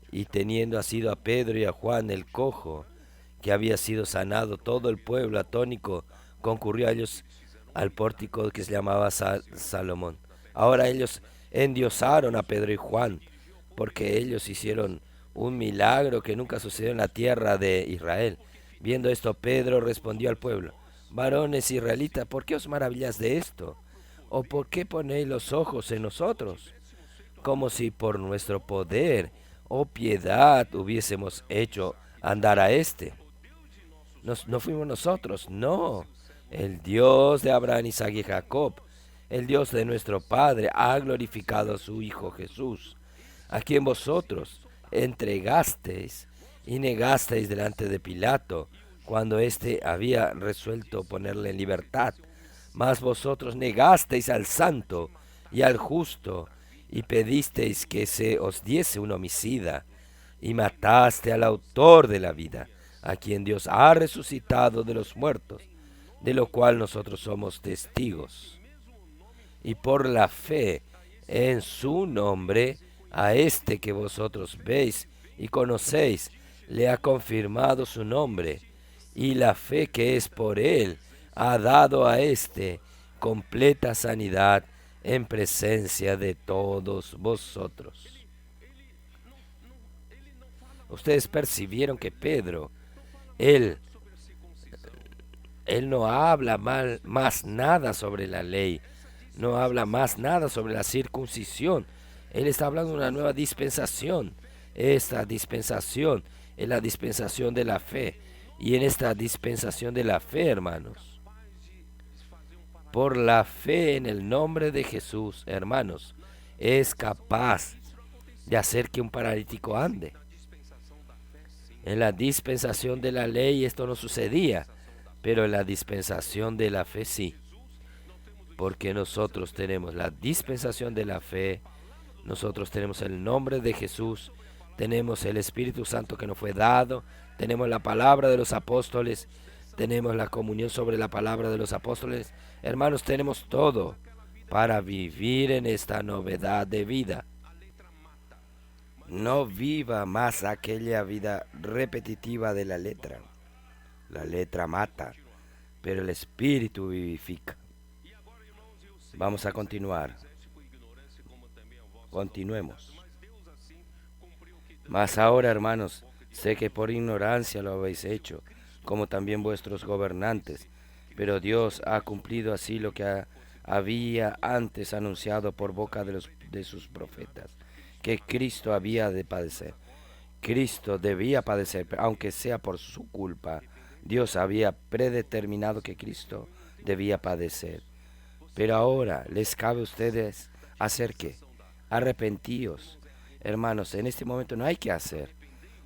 Y teniendo asido a Pedro y a Juan el cojo, que había sido sanado, todo el pueblo atónico concurrió a ellos al pórtico que se llamaba Salomón. Ahora ellos endiosaron a Pedro y Juan, porque ellos hicieron un milagro que nunca sucedió en la tierra de Israel. Viendo esto, Pedro respondió al pueblo: varones israelitas, ¿por qué os maravilláis de esto? ¿O por qué ponéis los ojos en nosotros? Como si por nuestro poder o piedad hubiésemos hecho andar a este. No fuimos nosotros, no. El Dios de Abraham, Isaac y Jacob, el Dios de nuestro Padre, ha glorificado a su Hijo Jesús, a quien vosotros entregasteis y negasteis delante de Pilato, cuando éste había resuelto ponerle en libertad. Mas vosotros negasteis al santo y al justo, y pedisteis que se os diese un homicida, y mataste al autor de la vida, a quien Dios ha resucitado de los muertos, de lo cual nosotros somos testigos. Y por la fe en su nombre A este que vosotros veis y conocéis, le ha confirmado su nombre, y la fe que es por él ha dado a este completa sanidad en presencia de todos vosotros. Ustedes percibieron que Pedro, él no habla más nada sobre la ley, no habla más nada sobre la circuncisión. Él está hablando de una nueva dispensación. Esta dispensación es la dispensación de la fe. Y en esta dispensación de la fe, hermanos, por la fe en el nombre de Jesús, hermanos, es capaz de hacer que un paralítico ande. En la dispensación de la ley esto no sucedía, pero en la dispensación de la fe sí. Porque nosotros tenemos la dispensación de la fe, nosotros tenemos el nombre de Jesús, tenemos el Espíritu Santo que nos fue dado, tenemos la palabra de los apóstoles, tenemos la comunión sobre la palabra de los apóstoles. Hermanos, tenemos todo para vivir en esta novedad de vida. No viva más aquella vida repetitiva de la letra. La letra mata, pero el Espíritu vivifica. Vamos a continuar. Continuemos. Mas ahora, hermanos, sé que por ignorancia lo habéis hecho, como también vuestros gobernantes, pero Dios ha cumplido así lo que había antes anunciado por boca de sus profetas, que Cristo había de padecer. Cristo debía padecer, aunque sea por su culpa. Dios había predeterminado que Cristo debía padecer. Pero ahora les cabe a ustedes hacer ¿qué? Arrepentíos. Hermanos, en este momento no hay que hacer.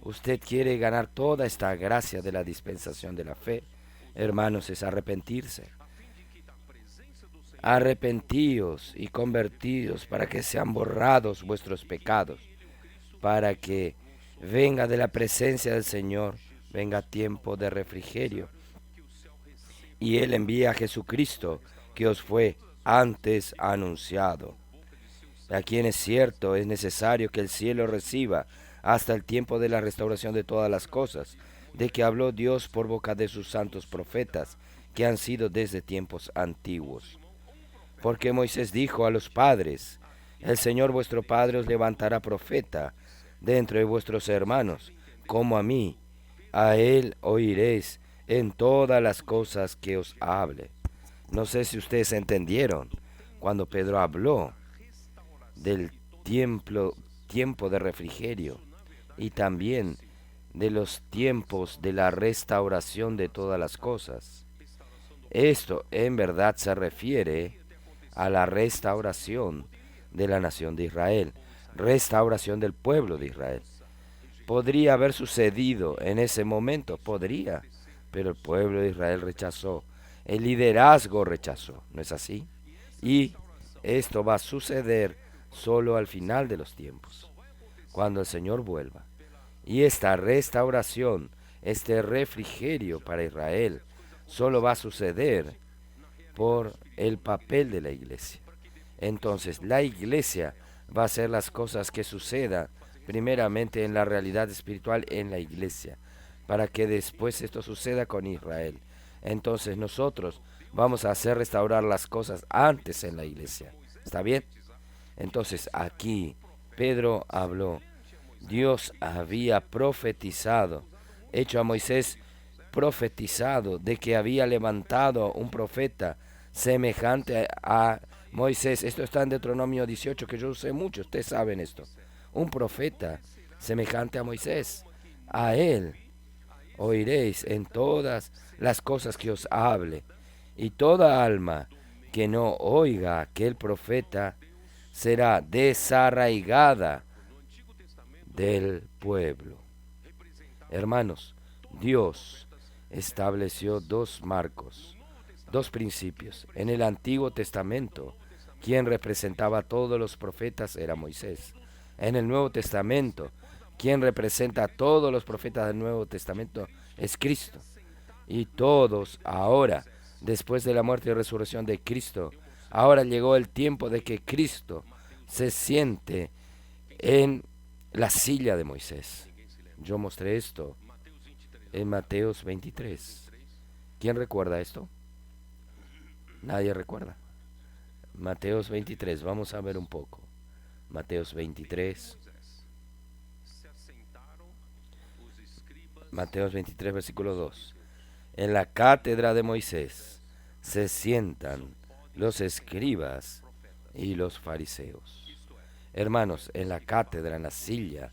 Usted quiere ganar toda esta gracia de la dispensación de la fe. Hermanos, es arrepentirse. Arrepentíos y convertidos para que sean borrados vuestros pecados, para que venga de la presencia del Señor, venga tiempo de refrigerio. Y Él envía a Jesucristo, que os fue antes anunciado, a quien es cierto es necesario que el cielo reciba hasta el tiempo de la restauración de todas las cosas, de que habló Dios por boca de sus santos profetas, que han sido desde tiempos antiguos. Porque Moisés dijo a los padres: el Señor vuestro Padre os levantará profeta de entre vuestros hermanos, como a mí. A él oiréis en todas las cosas que os hable. No sé si ustedes entendieron cuando Pedro habló del tiempo de refrigerio y también de los tiempos de la restauración de todas las cosas. Esto en verdad se refiere a la restauración de la nación de Israel, restauración del pueblo de Israel. Podría haber sucedido en ese momento, podría, pero el pueblo de Israel rechazó, el liderazgo rechazó, ¿no es así? Y esto va a suceder solo al final de los tiempos, cuando el Señor vuelva. Y esta restauración, este refrigerio para Israel, solo va a suceder por el papel de la iglesia. Entonces, la iglesia va a hacer las cosas que sucedan primeramente en la realidad espiritual en la iglesia, para que después esto suceda con Israel. Entonces nosotros vamos a hacer restaurar las cosas antes en la iglesia. ¿Está bien? Entonces aquí Pedro habló. Dios había profetizado, hecho a Moisés profetizado de que había levantado un profeta semejante a Moisés. Esto está en Deuteronomio 18, que yo sé mucho, ustedes saben esto. Un profeta semejante a Moisés. A él oiréis en todas las cosas que os hable, y toda alma que no oiga a aquel profeta será desarraigada del pueblo. Hermanos, Dios estableció dos marcos, dos principios. En el Antiguo Testamento, quien representaba a todos los profetas era Moisés. En el Nuevo Testamento, quien representa a todos los profetas del Nuevo Testamento es Cristo. Y todos ahora, después de la muerte y resurrección de Cristo, ahora llegó el tiempo de que Cristo se siente en la silla de Moisés. Yo mostré esto en Mateos 23. ¿Quién recuerda esto? Nadie recuerda. Mateos 23, vamos a ver un poco. Mateos 23. Mateos 23, versículo 2. En la cátedra de Moisés se sientan los escribas y los fariseos. Hermanos, en la cátedra, en la silla,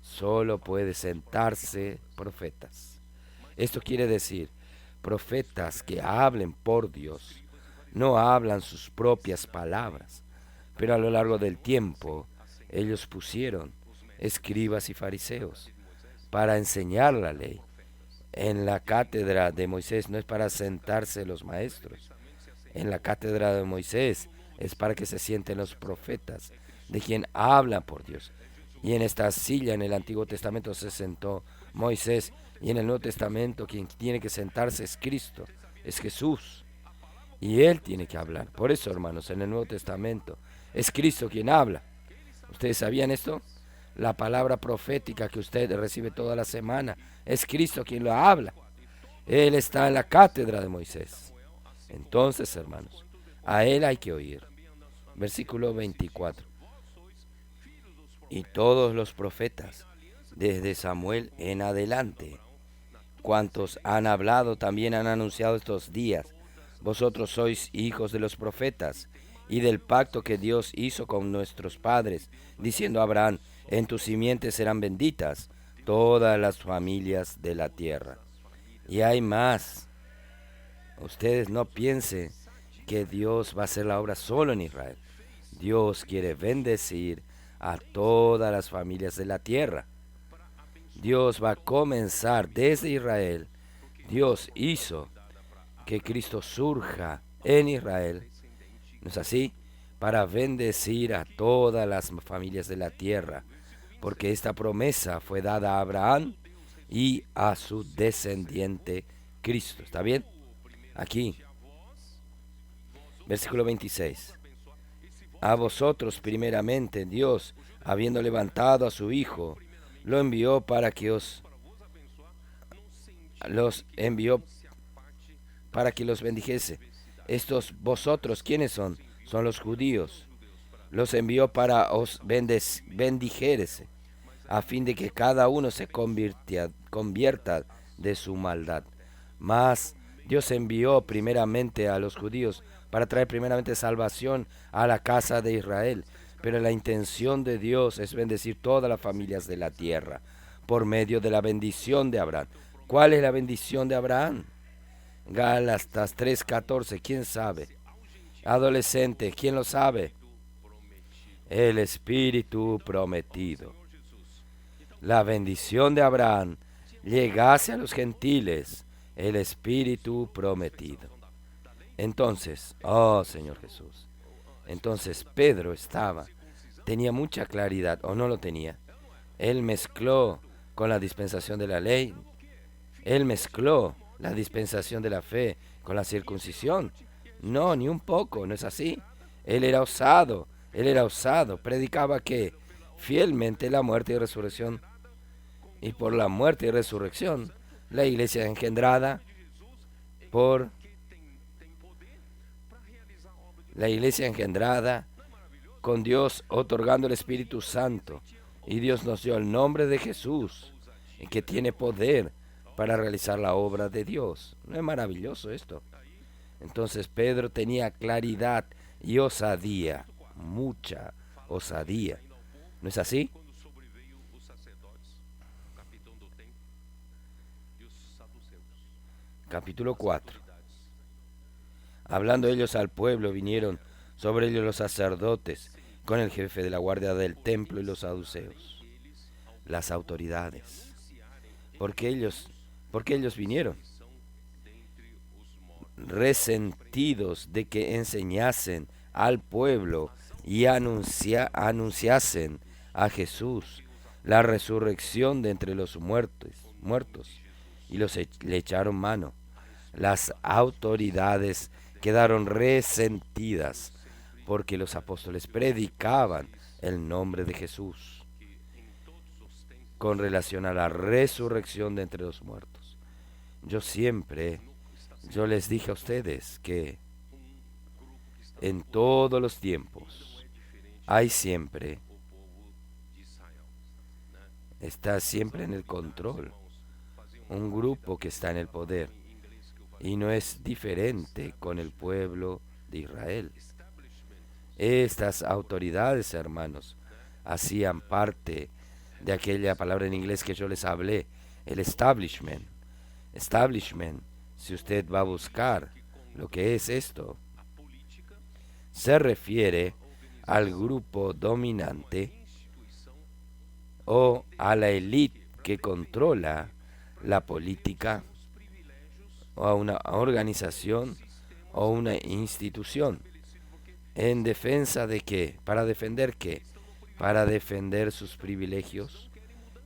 solo puede sentarse profetas. Esto quiere decir, profetas que hablen por Dios, no hablan sus propias palabras, pero a lo largo del tiempo ellos pusieron escribas y fariseos para enseñar la ley. En la cátedra de Moisés no es para sentarse los maestros. En la cátedra de Moisés es para que se sienten los profetas, de quien habla por Dios. Y en esta silla en el Antiguo Testamento se sentó Moisés, y en el Nuevo Testamento quien tiene que sentarse es Cristo, es Jesús. Y Él tiene que hablar. Por eso, hermanos, en el Nuevo Testamento es Cristo quien habla. ¿Ustedes sabían esto? La palabra profética que usted recibe toda la semana es Cristo quien lo habla. Él está en la cátedra de Moisés. Entonces, hermanos, a Él hay que oír. Versículo 24. Y todos los profetas, desde Samuel en adelante, cuantos han hablado también han anunciado estos días. Vosotros sois hijos de los profetas y del pacto que Dios hizo con nuestros padres, diciendo a Abraham, en tus simientes serán benditas todas las familias de la tierra. Y hay más. Ustedes no piensen que Dios va a hacer la obra solo en Israel. Dios quiere bendecir a todas las familias de la tierra. Dios va a comenzar desde Israel. Dios hizo que Cristo surja en Israel, ¿no es así? Para bendecir a todas las familias de la tierra, porque esta promesa fue dada a Abraham y a su descendiente Cristo. ¿Está bien? Aquí, versículo 26. A vosotros primeramente Dios, habiendo levantado a su Hijo, lo envió para que los bendijese. Estos vosotros, ¿quiénes son? Son los judíos. Los envió para os bendijérese, a fin de que cada uno se convierta de su maldad. Mas Dios envió primeramente a los judíos para traer primeramente salvación a la casa de Israel. Pero la intención de Dios es bendecir todas las familias de la tierra por medio de la bendición de Abraham. ¿Cuál es la bendición de Abraham? Gálatas 3:14, ¿quién sabe? Adolescente, ¿quién lo sabe? El Espíritu prometido. La bendición de Abraham llegase a los gentiles, el Espíritu prometido. Entonces, oh Señor Jesús, entonces Pedro tenía mucha claridad, ¿o no lo tenía? Él mezcló con la dispensación de la ley, él mezcló la dispensación de la fe con la circuncisión. No, ni un poco, no es así. Él era osado, predicaba que fielmente la muerte y resurrección, y por la muerte y resurrección, la iglesia engendrada por la iglesia engendrada con Dios otorgando el Espíritu Santo, y Dios nos dio el nombre de Jesús, que tiene poder para realizar la obra de Dios. ¿No es maravilloso esto? Entonces Pedro tenía claridad y osadía, mucha osadía. ¿No es así? Capítulo 4. Hablando ellos al pueblo, vinieron sobre ellos los sacerdotes con el jefe de la guardia del templo y los saduceos, las autoridades. ¿Por qué ellos vinieron? Resentidos de que enseñasen al pueblo y anunciasen a Jesús la resurrección de entre los muertos, y le echaron mano. Las autoridades quedaron resentidas porque los apóstoles predicaban el nombre de Jesús. con relación a la resurrección de entre los muertos. Yo les dije a ustedes que en todos los tiempos hay siempre, está siempre en el control, un grupo que está en el poder, y no es diferente con el pueblo de Israel. Estas autoridades, hermanos, hacían parte de aquella palabra en inglés que yo les hablé, el establishment. Establishment, si usted va a buscar lo que es esto, se refiere al grupo dominante o a la élite que controla la política o a una organización o una institución. ¿En defensa de qué? ¿Para defender qué? Para defender sus privilegios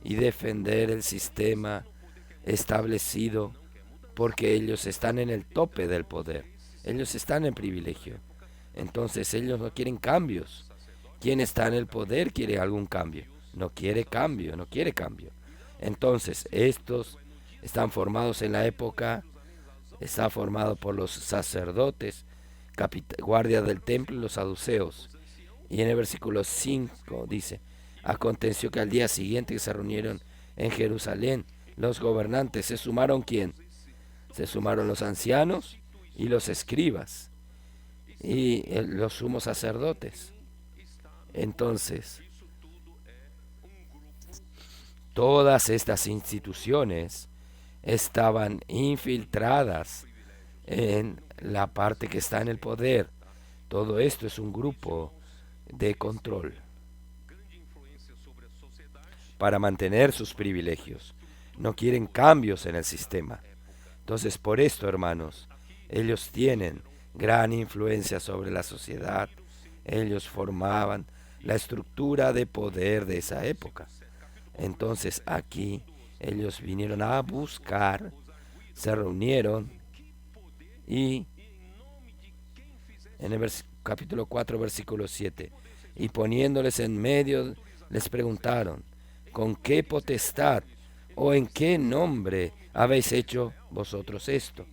y defender el sistema establecido, porque ellos están en el tope del poder. Ellos están en privilegio. Entonces ellos no quieren cambios. Quien está en el poder quiere algún cambio. No quiere cambio, no quiere cambio. Entonces estos están formados en la época, está formado por los sacerdotes, guardias del templo y los saduceos. Y en el versículo 5 dice: aconteció que al día siguiente que se reunieron en Jerusalén los gobernantes, ¿se sumaron quién? Se sumaron los ancianos y los escribas y los sumos sacerdotes. Entonces, todas estas instituciones estaban infiltradas en la parte que está en el poder. Todo esto es un grupo de control para mantener sus privilegios. No quieren cambios en el sistema. Entonces, por esto, hermanos, ellos tienen gran influencia sobre la sociedad. Ellos formaban la estructura de poder de esa época. Entonces, aquí ellos vinieron a buscar, se reunieron y en el capítulo 4, versículo 7, y poniéndoles en medio, les preguntaron: ¿con qué potestad o en qué nombre habéis hecho vosotros esto?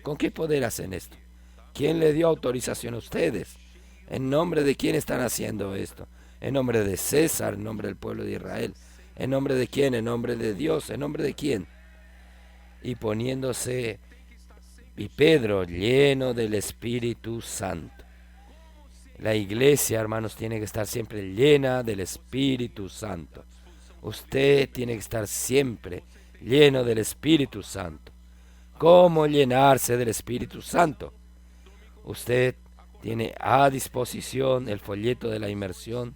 ¿Con qué poder hacen esto? ¿Quién le dio autorización a ustedes? ¿En nombre de quién están haciendo esto? ¿En nombre de César? ¿En nombre del pueblo de Israel? ¿En nombre de quién? ¿En nombre de Dios? ¿En nombre de quién? Y poniéndose, y Pedro lleno del Espíritu Santo. La iglesia, hermanos, tiene que estar siempre llena del Espíritu Santo. Usted tiene que estar siempre lleno del Espíritu Santo. ¿Cómo llenarse del Espíritu Santo? Usted tiene a disposición el folleto de la inmersión.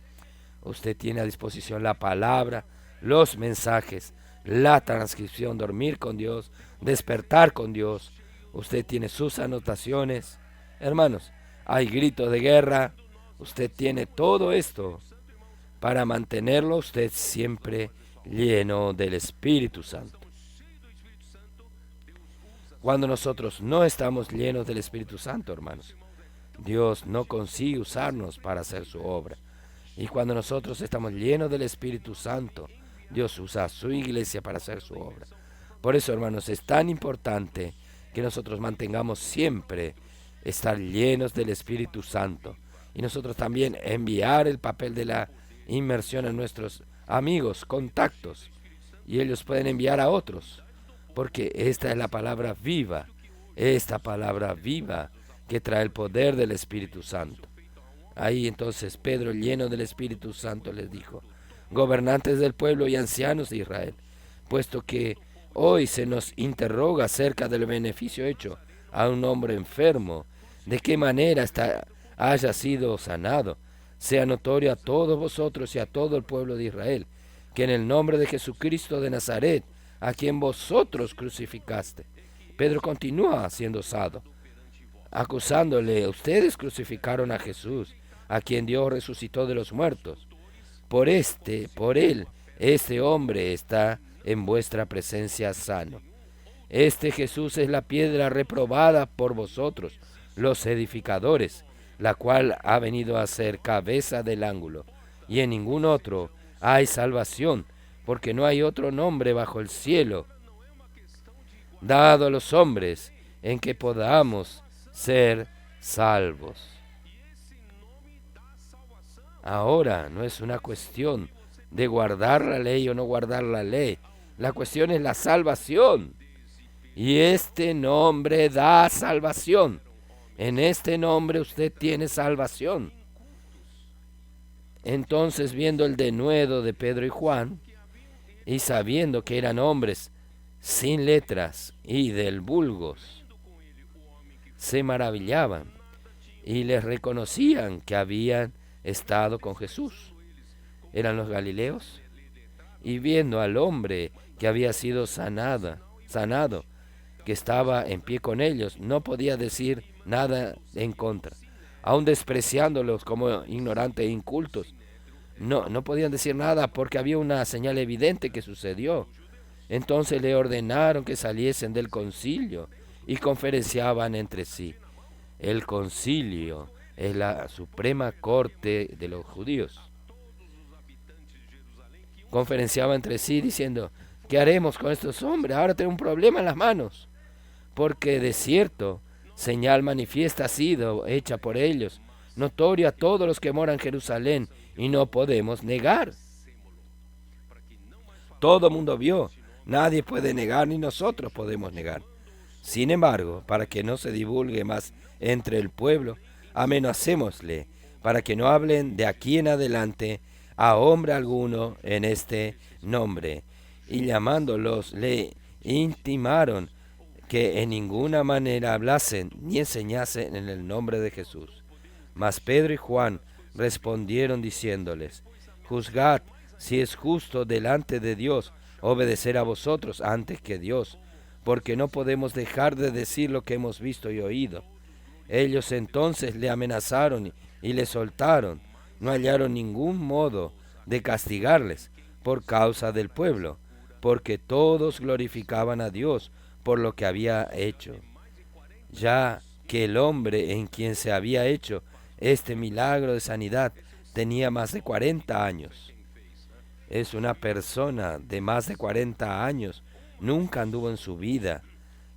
Usted tiene a disposición la palabra, los mensajes, la transcripción, dormir con Dios, despertar con Dios. Usted tiene sus anotaciones. Hermanos, hay gritos de guerra. Usted tiene todo esto para mantenerlo usted siempre lleno del Espíritu Santo. Cuando nosotros no estamos llenos del Espíritu Santo, hermanos, Dios no consigue usarnos para hacer su obra. Y cuando nosotros estamos llenos del Espíritu Santo, Dios usa a su iglesia para hacer su obra. Por eso, hermanos, es tan importante que nosotros mantengamos siempre estar llenos del Espíritu Santo. Y nosotros también enviar el papel de la inmersión a nuestros amigos, contactos. Y ellos pueden enviar a otros. Porque esta es la palabra viva. Esta palabra viva que trae el poder del Espíritu Santo. Ahí entonces Pedro, lleno del Espíritu Santo, les dijo: gobernantes del pueblo y ancianos de Israel, puesto que hoy se nos interroga acerca del beneficio hecho a un hombre enfermo, de qué manera haya sido sanado, sea notorio a todos vosotros y a todo el pueblo de Israel, que en el nombre de Jesucristo de Nazaret, a quien vosotros crucificaste. Pedro continúa siendo osado, acusándole: ustedes crucificaron a Jesús, a quien Dios resucitó de los muertos. Por él, este hombre está en vuestra presencia sano. Este Jesús es la piedra reprobada por vosotros, los edificadores, la cual ha venido a ser cabeza del ángulo, y en ningún otro hay salvación, porque no hay otro nombre bajo el cielo dado a los hombres en que podamos ser salvos. Ahora no es una cuestión de guardar la ley o no guardar la ley. La cuestión es la salvación. Y este nombre da salvación. En este nombre usted tiene salvación. Entonces, viendo el denuedo de Pedro y Juan, y sabiendo que eran hombres sin letras y del vulgos, se maravillaban y les reconocían que habían estado con Jesús. Eran los galileos. Y viendo al hombre que había sido sanado, que estaba en pie con ellos, no podía decir nada en contra, aun despreciándolos como ignorantes e incultos. No podían decir nada porque había una señal evidente que sucedió. Entonces le ordenaron que saliesen del concilio y conferenciaban entre sí. El concilio es la suprema corte de los judíos. Conferenciaban entre sí diciendo: ¿qué haremos con estos hombres? Ahora tenemos un problema en las manos, porque de cierto señal manifiesta ha sido hecha por ellos, notoria a todos los que moran en Jerusalén, y no podemos negar. Todo el mundo vio, nadie puede negar, ni nosotros podemos negar. Sin embargo, para que no se divulgue más entre el pueblo, amenacémosle, para que no hablen de aquí en adelante a hombre alguno en este nombre. Y llamándolos, le intimaron que en ninguna manera hablasen ni enseñasen en el nombre de Jesús. Mas Pedro y Juan respondieron diciéndoles: juzgad si es justo delante de Dios obedecer a vosotros antes que Dios, porque no podemos dejar de decir lo que hemos visto y oído. Ellos entonces le amenazaron y le soltaron. No hallaron ningún modo de castigarles por causa del pueblo, porque todos glorificaban a Dios por lo que había hecho, ya que el hombre en quien se había hecho este milagro de sanidad tenía más de 40 años. Es una persona de más de 40 años, nunca anduvo en su vida,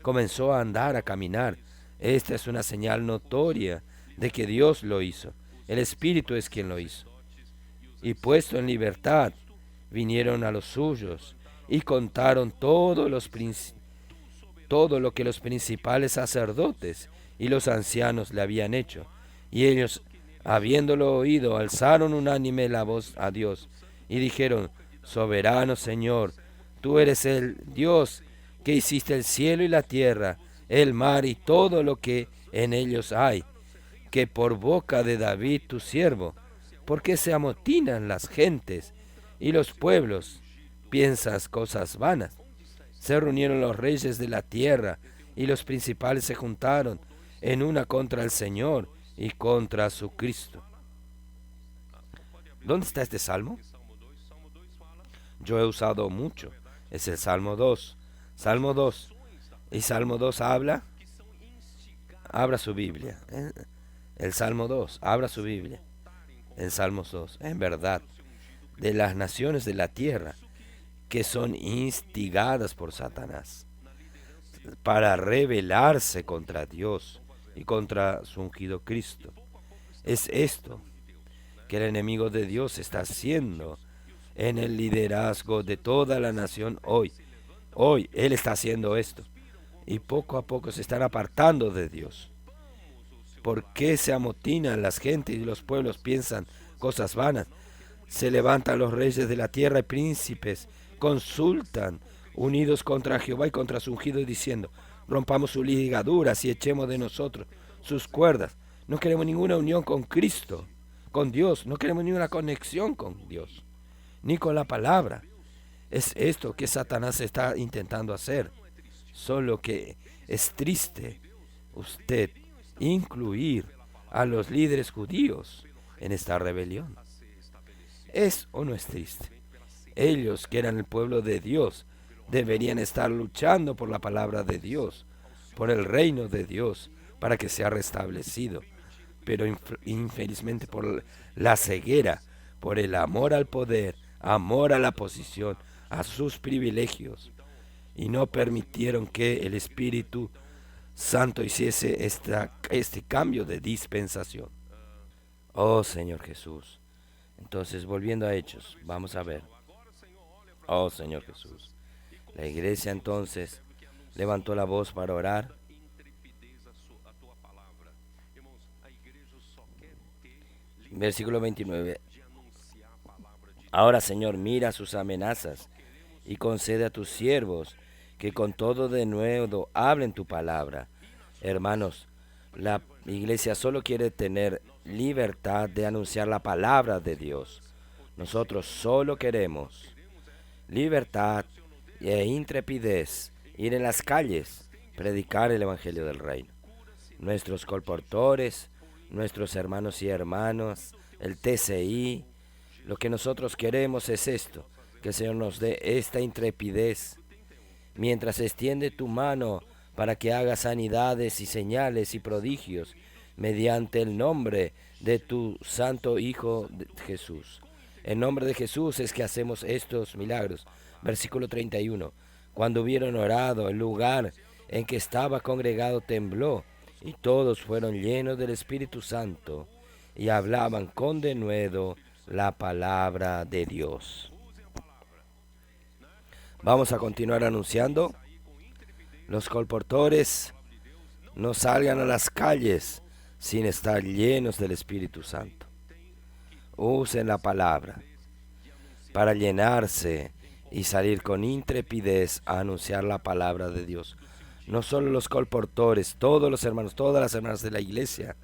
comenzó a andar, a caminar. Esta es una señal notoria de que Dios lo hizo. El Espíritu es quien lo hizo. Y puesto en libertad, vinieron a los suyos y contaron todo lo que los principales sacerdotes y los ancianos le habían hecho. Y ellos, habiéndolo oído, alzaron unánime la voz a Dios y dijeron: soberano Señor, tú eres el Dios que hiciste el cielo y la tierra, el mar y todo lo que en ellos hay, que por boca de David tu siervo, ¿por qué se amotinan las gentes y los pueblos? ¿Piensas cosas vanas? Se reunieron los reyes de la tierra y los principales se juntaron en una contra el Señor y contra su Cristo. ¿Dónde está este salmo? Yo he usado mucho. Es el Salmo 2. Salmo 2. ¿Y Salmo 2 habla? Abra su Biblia. El Salmo 2. Abra su Biblia. En Salmos 2. En verdad, de las naciones de la tierra que son instigadas por Satanás para rebelarse contra Dios y contra su ungido Cristo. Es esto que el enemigo de Dios está haciendo en el liderazgo de toda la nación hoy. Hoy Él está haciendo esto. Y poco a poco se están apartando de Dios. ¿Por qué se amotinan las gentes y los pueblos piensan cosas vanas? Se levantan los reyes de la tierra y príncipes consultan, unidos contra Jehová y contra su ungido, diciendo: rompamos sus ligaduras y echemos de nosotros sus cuerdas. No queremos ninguna unión con Cristo, con Dios. No queremos ninguna conexión con Dios, ni con la palabra. Es esto que Satanás está intentando hacer. Solo que es triste usted incluir a los líderes judíos en esta rebelión. ¿Es o no es triste? Ellos, que eran el pueblo de Dios, deberían estar luchando por la palabra de Dios, por el reino de Dios, para que sea restablecido. Pero infelizmente por la ceguera, por el amor al poder, amor a la posición, a sus privilegios y no permitieron que el Espíritu Santo hiciese este cambio de dispensación. Oh Señor Jesús. Entonces, volviendo a Hechos, vamos a ver. Oh Señor Jesús. La iglesia entonces levantó la voz para orar. Versículo 29. Ahora, Señor, mira sus amenazas y concede a tus siervos que con todo denuedo hablen tu palabra. Hermanos, la iglesia solo quiere tener libertad de anunciar la palabra de Dios. Nosotros solo queremos libertad e intrepidez, ir en las calles, predicar el Evangelio del Reino. Nuestros colportores, nuestros hermanos y hermanas, el TCI, lo que nosotros queremos es esto, que el Señor nos dé esta intrepidez, mientras extiende tu mano para que haga sanidades y señales y prodigios mediante el nombre de tu Santo Hijo Jesús. En nombre de Jesús es que hacemos estos milagros. Versículo 31. Cuando hubieron orado, el lugar en que estaba congregado tembló, y todos fueron llenos del Espíritu Santo, y hablaban con denuedo la palabra de Dios. Vamos a continuar anunciando. Los colportores no salgan a las calles sin estar llenos del Espíritu Santo. Usen la palabra para llenarse y salir con intrepidez a anunciar la palabra de Dios. No solo los colportores, todos los hermanos, todas las hermanas de la iglesia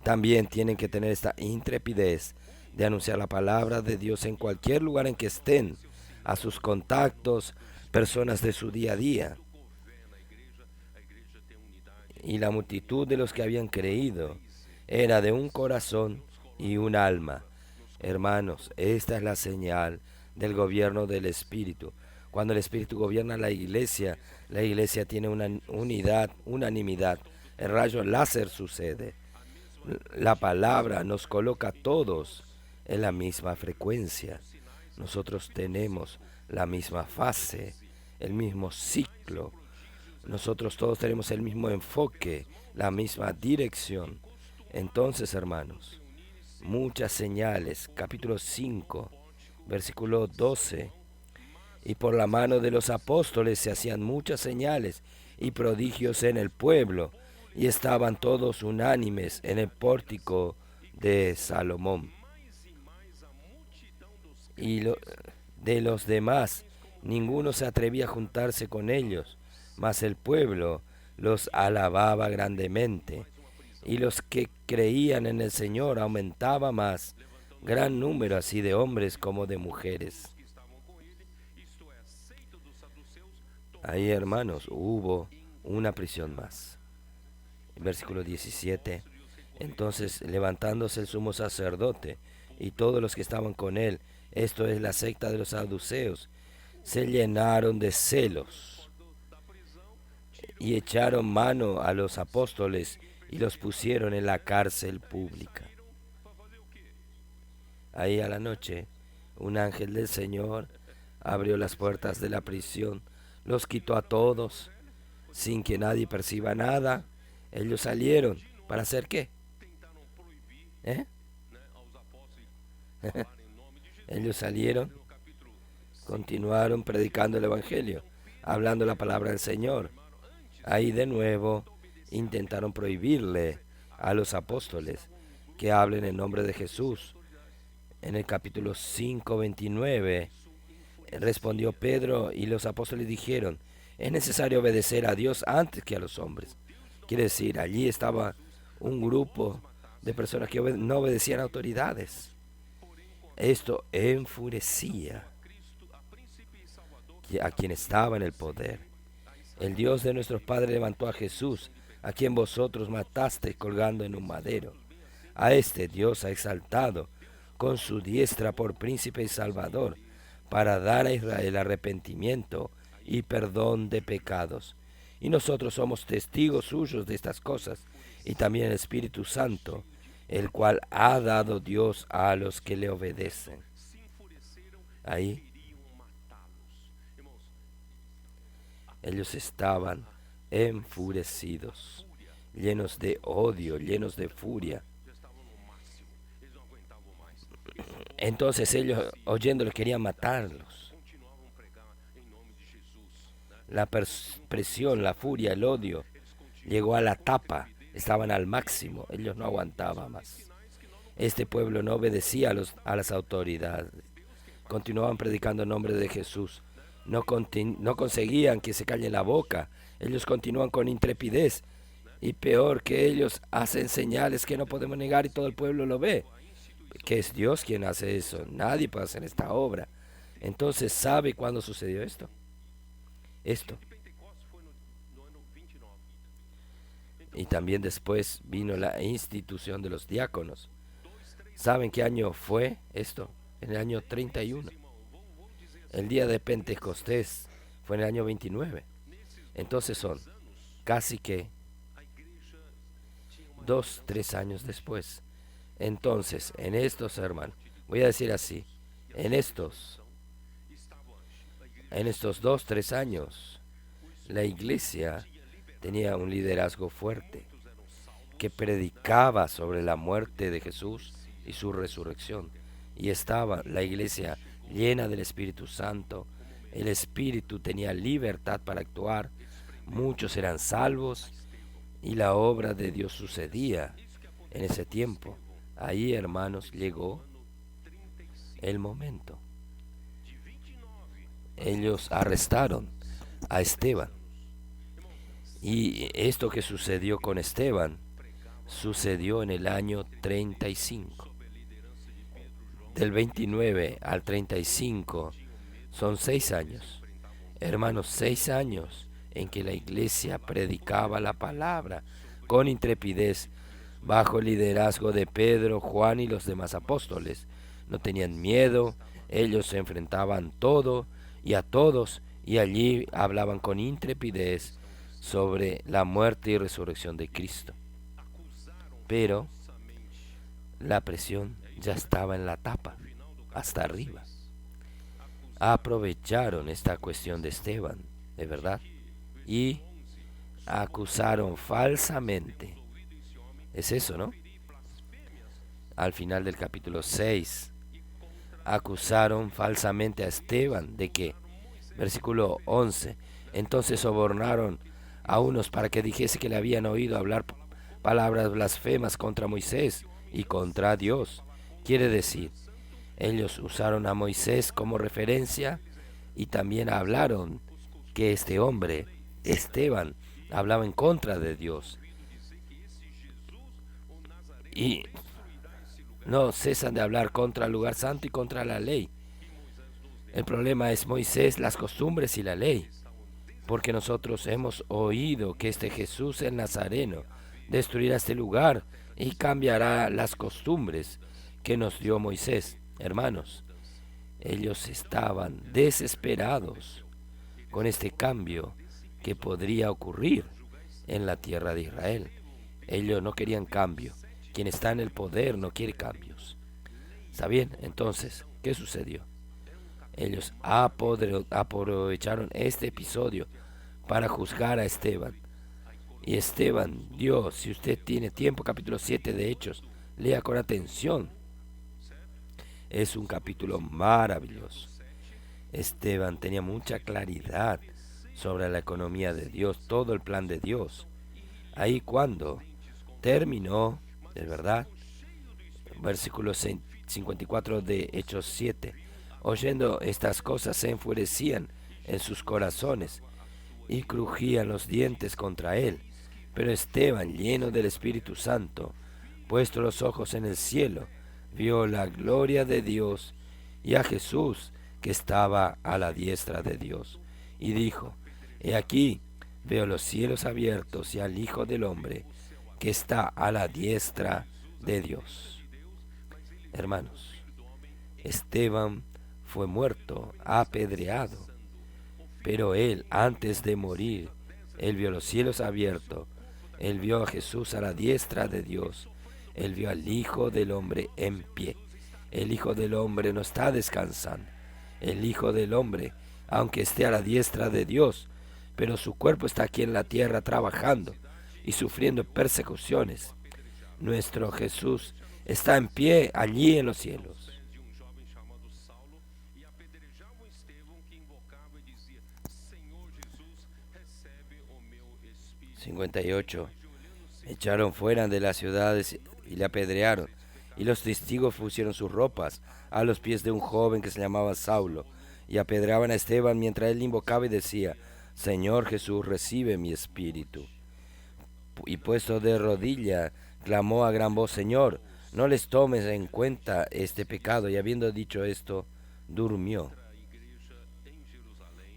también tienen que tener esta intrepidez de anunciar la palabra de Dios en cualquier lugar en que estén, a sus contactos, personas de su día a día. Y la multitud de los que habían creído era de un corazón y un alma. Hermanos, esta es la señal del gobierno del Espíritu. Cuando el Espíritu gobierna la iglesia tiene una unidad, unanimidad. El rayo láser sucede. La palabra nos coloca a todos en la misma frecuencia. Nosotros tenemos la misma fase, el mismo ciclo. Nosotros todos tenemos el mismo enfoque, la misma dirección. Entonces, hermanos, muchas señales, capítulo 5, versículo 12. Y por la mano de los apóstoles se hacían muchas señales y prodigios en el pueblo, y estaban todos unánimes en el pórtico de Salomón. Y de los demás, ninguno se atrevía a juntarse con ellos, mas el pueblo los alababa grandemente. Y los que creían en el Señor aumentaba más, gran número así de hombres como de mujeres. Ahí, hermanos, hubo una prisión más. Versículo 17. Entonces, levantándose el sumo sacerdote y todos los que estaban con él, esto es la secta de los saduceos, se llenaron de celos y echaron mano a los apóstoles y los pusieron en la cárcel pública. Ahí a la noche, un ángel del Señor abrió las puertas de la prisión, los quitó a todos, sin que nadie perciba nada. Ellos salieron, ¿para hacer qué? Ellos salieron, continuaron predicando el Evangelio, hablando la palabra del Señor. Ahí de nuevo intentaron prohibirle a los apóstoles que hablen en nombre de Jesús. En el capítulo 5, 29, respondió Pedro y los apóstoles dijeron: es necesario obedecer a Dios antes que a los hombres. Quiere decir, allí estaba un grupo de personas que no obedecían a autoridades. Esto enfurecía a quien estaba en el poder. El Dios de nuestros padres levantó a Jesús, a quien vosotros matasteis colgando en un madero. A este Dios ha exaltado con su diestra por príncipe y salvador, para dar a Israel arrepentimiento y perdón de pecados. Y nosotros somos testigos suyos de estas cosas, y también el Espíritu Santo, el cual ha dado Dios a los que le obedecen. Ahí Ellos estaban enfurecidos, llenos de odio, llenos de furia. Entonces ellos, oyéndolo, querían matarlos. La presión, la furia, el odio llegó a la tapa, estaban al máximo, ellos no aguantaban más. Este pueblo no obedecía a las autoridades, continuaban predicando el nombre de Jesús, no conseguían que se calle la boca, ellos continúan con intrepidez, y peor que ellos hacen señales que no podemos negar y todo el pueblo lo ve, que es Dios quien hace eso, nadie puede hacer esta obra. Entonces, ¿sabe cuándo sucedió esto? Y también después vino la institución de los diáconos. ¿Saben qué año fue esto? En el año 31. El día de Pentecostés fue en el año 29. Entonces son casi que 3 años después. Entonces, en estos, hermanos, voy a decir así, en estos 3 años, la iglesia tenía un liderazgo fuerte que predicaba sobre la muerte de Jesús y su resurrección. Y estaba la iglesia llena del Espíritu Santo. El Espíritu tenía libertad para actuar. Muchos eran salvos y la obra de Dios sucedía en ese tiempo. Ahí, hermanos, llegó el momento. Ellos arrestaron a Esteban. Y esto que sucedió con Esteban sucedió en el año 35. Del 29 al 35 son 6 años. Hermanos, 6 años en que la iglesia predicaba la palabra con intrepidez bajo el liderazgo de Pedro, Juan y los demás apóstoles. No tenían miedo, ellos se enfrentaban todo y a todos, y allí hablaban con intrepidez sobre la muerte y resurrección de Cristo. Pero la presión ya estaba en la tapa, hasta arriba. Aprovecharon esta cuestión de Esteban, de verdad, y acusaron falsamente. Es eso, ¿no? Al final del capítulo 6, acusaron falsamente a Esteban de que, versículo 11, entonces sobornaron a unos para que dijese que le habían oído hablar palabras blasfemas contra Moisés y contra Dios. Quiere decir, ellos usaron a Moisés como referencia y también hablaron que este hombre, Esteban, hablaba en contra de Dios. Y no cesan de hablar contra el lugar santo y contra la ley. El problema es Moisés, las costumbres y la ley. Porque nosotros hemos oído que este Jesús el Nazareno destruirá este lugar y cambiará las costumbres que nos dio Moisés. Hermanos, ellos estaban desesperados con este cambio que podría ocurrir en la tierra de Israel. Ellos no querían cambio. Quien está en el poder no quiere cambios. ¿Está bien? Entonces, ¿qué sucedió? Ellos aprovecharon este episodio para juzgar a Esteban. Y Esteban dio, si usted tiene tiempo, capítulo 7 de Hechos, lea con atención. Es un capítulo maravilloso. Esteban tenía mucha claridad sobre la economía de Dios, todo el plan de Dios. Ahí cuando terminó, de verdad, versículo 54 de Hechos 7, oyendo estas cosas se enfurecían en sus corazones y crujían los dientes contra él. Pero Esteban, lleno del Espíritu Santo, puesto los ojos en el cielo, vio la gloria de Dios y a Jesús que estaba a la diestra de Dios, y dijo: He aquí, veo los cielos abiertos y al Hijo del Hombre que está a la diestra de Dios. Hermanos, Esteban fue muerto, apedreado, pero él, antes de morir, él vio los cielos abiertos, él vio a Jesús a la diestra de Dios, él vio al Hijo del Hombre en pie. El Hijo del Hombre no está descansando. El Hijo del Hombre, aunque esté a la diestra de Dios, pero su cuerpo está aquí en la tierra trabajando y sufriendo persecuciones. Nuestro Jesús está en pie allí en los cielos. 58. Echaron fuera de las ciudades y le apedrearon, y los testigos pusieron sus ropas a los pies de un joven que se llamaba Saulo, y apedreaban a Esteban mientras él invocaba y decía: Señor Jesús, recibe mi espíritu. Y puesto de rodilla, clamó a gran voz: Señor, no les tomes en cuenta este pecado. Y habiendo dicho esto, durmió.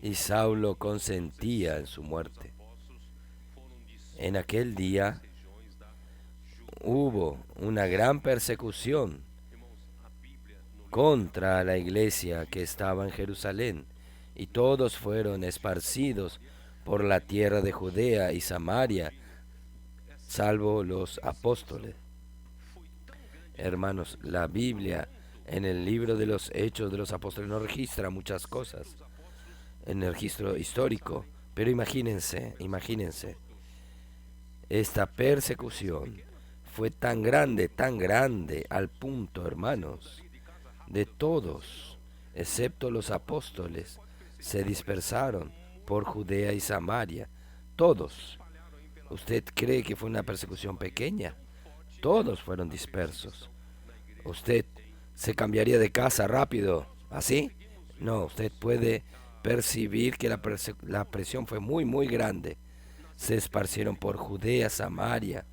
Y Saulo consentía en su muerte. En aquel día hubo una gran persecución contra la iglesia que estaba en Jerusalén, y todos fueron esparcidos por la tierra de Judea y Samaria, salvo los apóstoles. Hermanos, la Biblia en el libro de los Hechos de los Apóstoles no registra muchas cosas en el registro histórico, pero imagínense, esta persecución fue tan grande, al punto, hermanos, de todos, excepto los apóstoles, se dispersaron por Judea y Samaria. Todos. ¿Usted cree que fue una persecución pequeña? Todos fueron dispersos. ¿Usted se cambiaría de casa rápido, así? No, usted puede percibir que la presión fue muy grande. Se esparcieron por Judea, Samaria.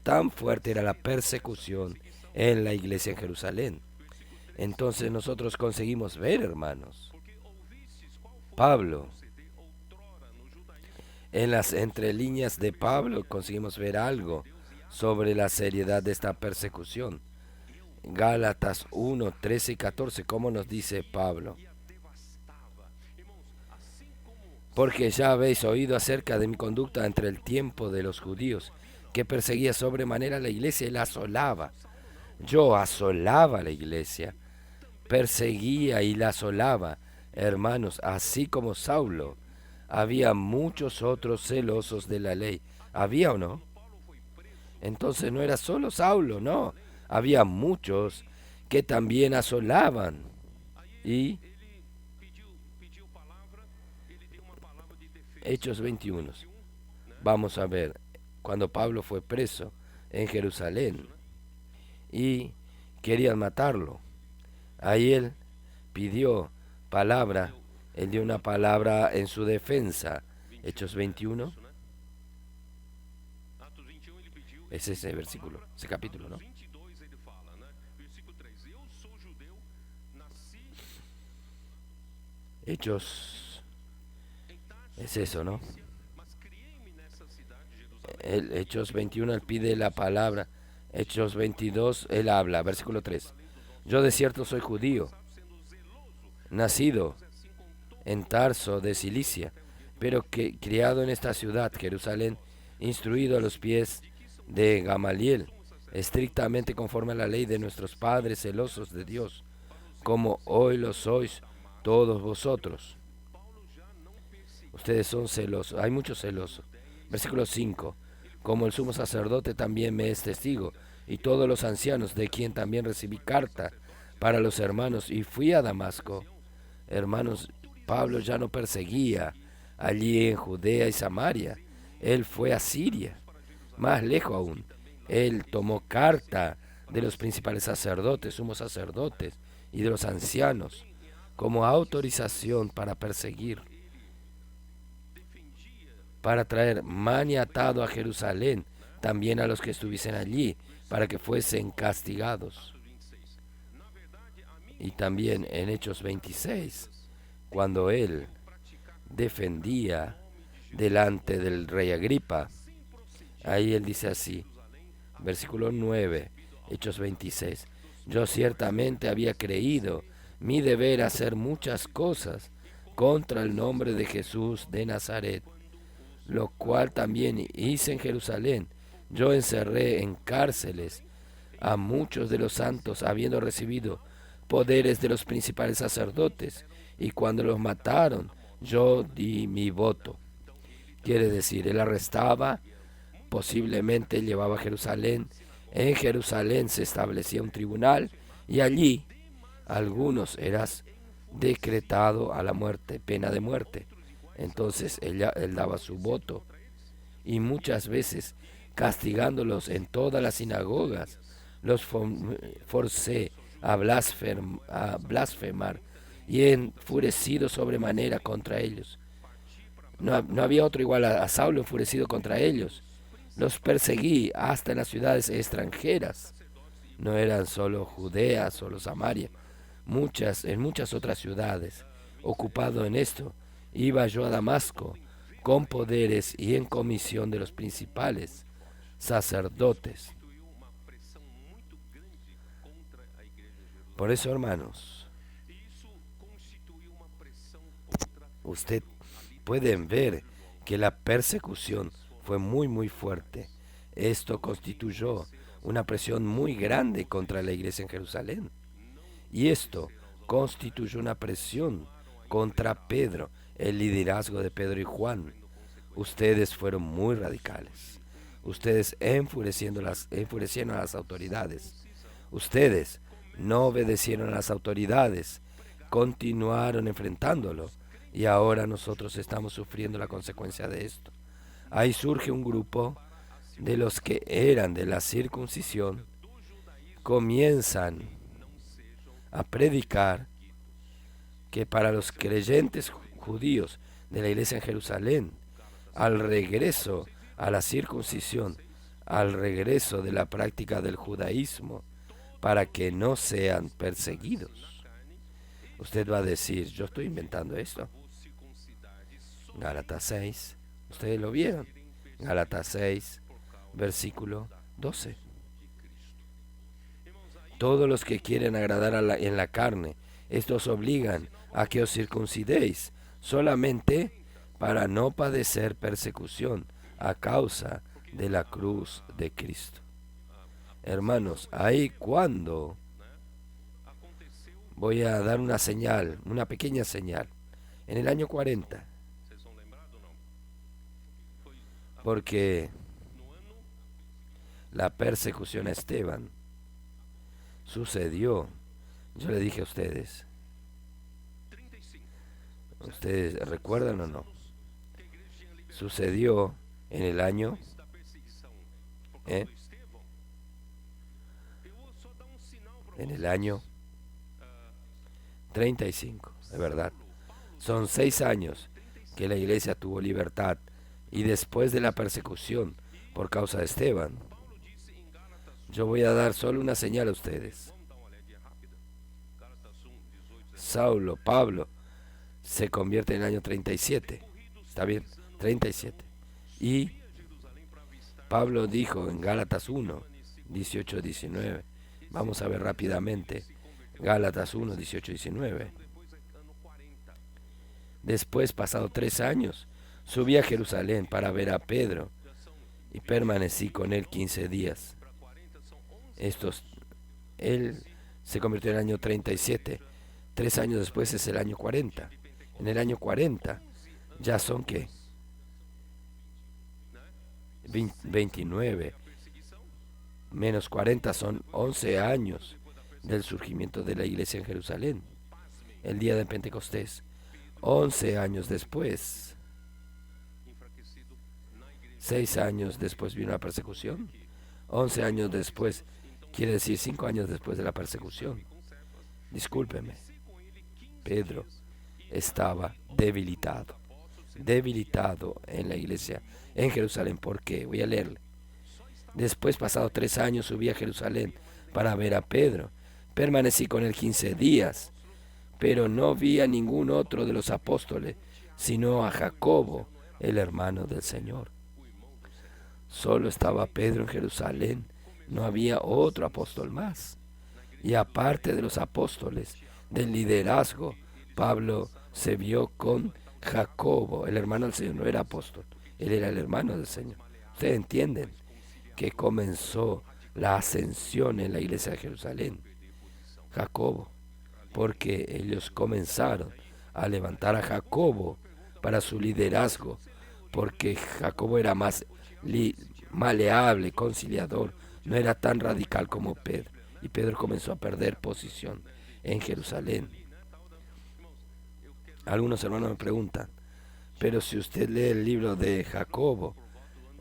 Tan fuerte era la persecución en la iglesia en Jerusalén. Entonces nosotros conseguimos ver, hermanos, Pablo, en las entrelíneas de Pablo conseguimos ver algo sobre la seriedad de esta persecución. Gálatas 1, 13 y 14, ¿cómo nos dice Pablo? Porque ya habéis oído acerca de mi conducta entre el tiempo de los judíos, que perseguía sobremanera la iglesia y la asolaba. Yo asolaba la iglesia, perseguía y la asolaba. Hermanos, así como Saulo, había muchos otros celosos de la ley. ¿Había o no? Entonces no era solo Saulo, no. Había muchos que también asolaban. Y Hechos 21. Vamos a ver, cuando Pablo fue preso en Jerusalén y querían matarlo, ahí él pidió palabra, él dio una palabra en su defensa. Hechos 21. Es ese versículo, ese capítulo, ¿no? Hechos, es eso, ¿no? Hechos 21, él pide la palabra. Hechos 22, él habla, versículo 3. Yo de cierto soy judío, nacido en Tarso de Cilicia, pero que criado en esta ciudad, Jerusalén, instruido a los pies de Gamaliel, estrictamente conforme a la ley de nuestros padres, celosos de Dios, como hoy lo sois todos vosotros. Ustedes son celosos, hay muchos celosos. Versículo 5. Como el sumo sacerdote también me es testigo, y todos los ancianos, de quien también recibí carta para los hermanos, y fui a Damasco. Hermanos, Pablo ya no perseguía allí en Judea y Samaria. Él fue a Siria, más lejos aún. Él tomó carta de los principales sacerdotes, sumos sacerdotes y de los ancianos como autorización para perseguir, para traer maniatado a Jerusalén también a los que estuviesen allí, para que fuesen castigados. Y también en Hechos 26, cuando él defendía delante del rey Agripa, ahí él dice así, versículo 9, Hechos 26, yo ciertamente había creído mi deber hacer muchas cosas contra el nombre de Jesús de Nazaret, lo cual también hice en Jerusalén. Yo encerré en cárceles a muchos de los santos, habiendo recibido poderes de los principales sacerdotes, y cuando los mataron, yo di mi voto. Quiere decir, él arrestaba, posiblemente llevaba a Jerusalén. En Jerusalén se establecía un tribunal y allí algunos eras decretado a la muerte, pena de muerte. Entonces él daba su voto y muchas veces castigándolos en todas las sinagogas, los forcé a blasfemar y enfurecido sobremanera contra ellos. No había otro igual a Saulo enfurecido contra ellos. Los perseguí hasta en las ciudades extranjeras. No eran solo Judea, solo Samaria, en muchas otras ciudades. Ocupado en esto, iba yo a Damasco con poderes y en comisión de los principales sacerdotes. Por eso, hermanos, usted pueden ver que la persecución fue muy fuerte. Esto constituyó una presión muy grande contra la iglesia en Jerusalén. Y esto constituyó una presión contra Pedro, el liderazgo de Pedro y Juan. Ustedes fueron muy radicales. Ustedes enfurecieron a las autoridades. Ustedes no obedecieron a las autoridades, continuaron enfrentándolo y ahora nosotros estamos sufriendo la consecuencia de esto. Ahí surge un grupo de los que eran de la circuncisión, comienzan a predicar que para los creyentes judíos de la iglesia en Jerusalén, al regreso a la circuncisión, al regreso de la práctica del judaísmo, para que no sean perseguidos. Usted va a decir, yo estoy inventando esto. Gálatas 6, ustedes lo vieron. Gálatas 6, versículo 12. Todos los que quieren agradar en la carne, estos obligan a que os circuncidéis, solamente para no padecer persecución a causa de la cruz de Cristo. Hermanos, ahí cuando voy a dar una señal, una pequeña señal, en el año 40, porque la persecución a Esteban sucedió, yo le dije a ustedes recuerdan o no, sucedió en el año en el año 35, de verdad. Son 6 años que la iglesia tuvo libertad y después de la persecución por causa de Esteban, yo voy a dar solo una señal a ustedes. Pablo, se convierte en el año 37. ¿Está bien? 37. Y Pablo dijo en Gálatas 1, 18, 19. Vamos a ver rápidamente. Gálatas 1, 18, 19. Después, pasado 3 años, subí a Jerusalén para ver a Pedro y permanecí con él 15 días. Él se convirtió en el año 37. 3 años después es el año 40. En el año 40 ya son ¿qué? 29 menos 40 son 11 años del surgimiento de la iglesia en Jerusalén. El día de Pentecostés. 11 años después. 6 años después vino la persecución. 11 años después, quiere decir 5 años después de la persecución. Discúlpeme. Pedro estaba debilitado en la iglesia en Jerusalén. ¿Por qué? Voy a leerle. Después, pasado 3 años, subí a Jerusalén para ver a Pedro. Permanecí con él 15 días, pero no vi a ningún otro de los apóstoles, sino a Jacobo, el hermano del Señor. Solo estaba Pedro en Jerusalén, no había otro apóstol más. Y aparte de los apóstoles, del liderazgo, Pablo se vio con Jacobo, el hermano del Señor. No era apóstol, él era el hermano del Señor. Ustedes entienden que comenzó la ascensión en la iglesia de Jerusalén. Jacobo, porque ellos comenzaron a levantar a Jacobo para su liderazgo, porque Jacobo era más maleable, conciliador, no era tan radical como Pedro. Y Pedro comenzó a perder posición en Jerusalén. Algunos hermanos me preguntan, pero si usted lee el libro de Jacobo,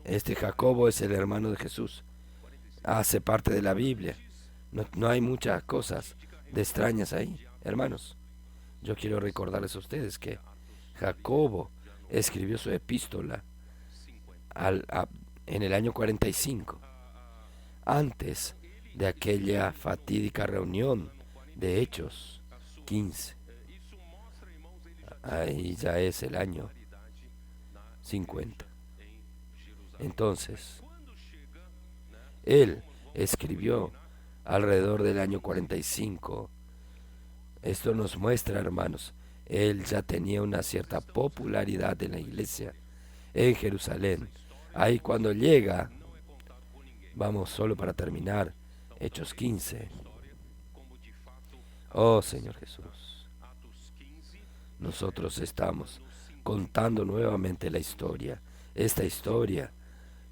este Jacobo es el hermano de Jesús, hace parte de la Biblia. No hay muchas cosas de extrañas ahí, hermanos. Yo quiero recordarles a ustedes que Jacobo escribió su epístola en el año 45, antes de aquella fatídica reunión de Hechos 15. Ahí ya es el año 50. Entonces, él escribió alrededor del año 45. Esto nos muestra, hermanos, él ya tenía una cierta popularidad en la iglesia en Jerusalén. Ahí cuando llega, vamos solo para terminar, Hechos 15. Oh Señor Jesús, nosotros estamos contando nuevamente la historia. Esta historia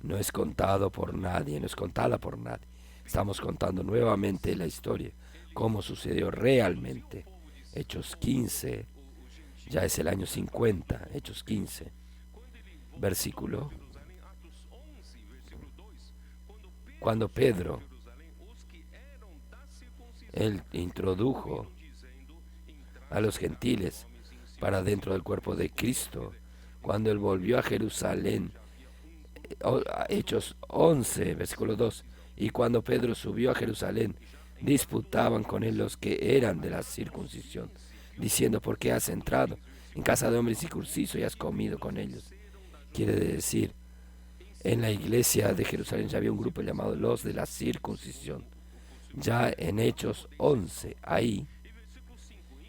no es contada por nadie, no es contada por nadie. Estamos contando nuevamente la historia, cómo sucedió realmente. Hechos 15, ya es el año 50, Hechos 15, versículo. Cuando Pedro, él introdujo a los gentiles para dentro del cuerpo de Cristo, cuando él volvió a Jerusalén, Hechos 11, versículo 2, y cuando Pedro subió a Jerusalén, disputaban con él los que eran de la circuncisión, diciendo, ¿por qué has entrado en casa de hombres incircuncisos y has comido con ellos? Quiere decir, en la iglesia de Jerusalén ya había un grupo llamado los de la circuncisión. Ya en Hechos 11, ahí,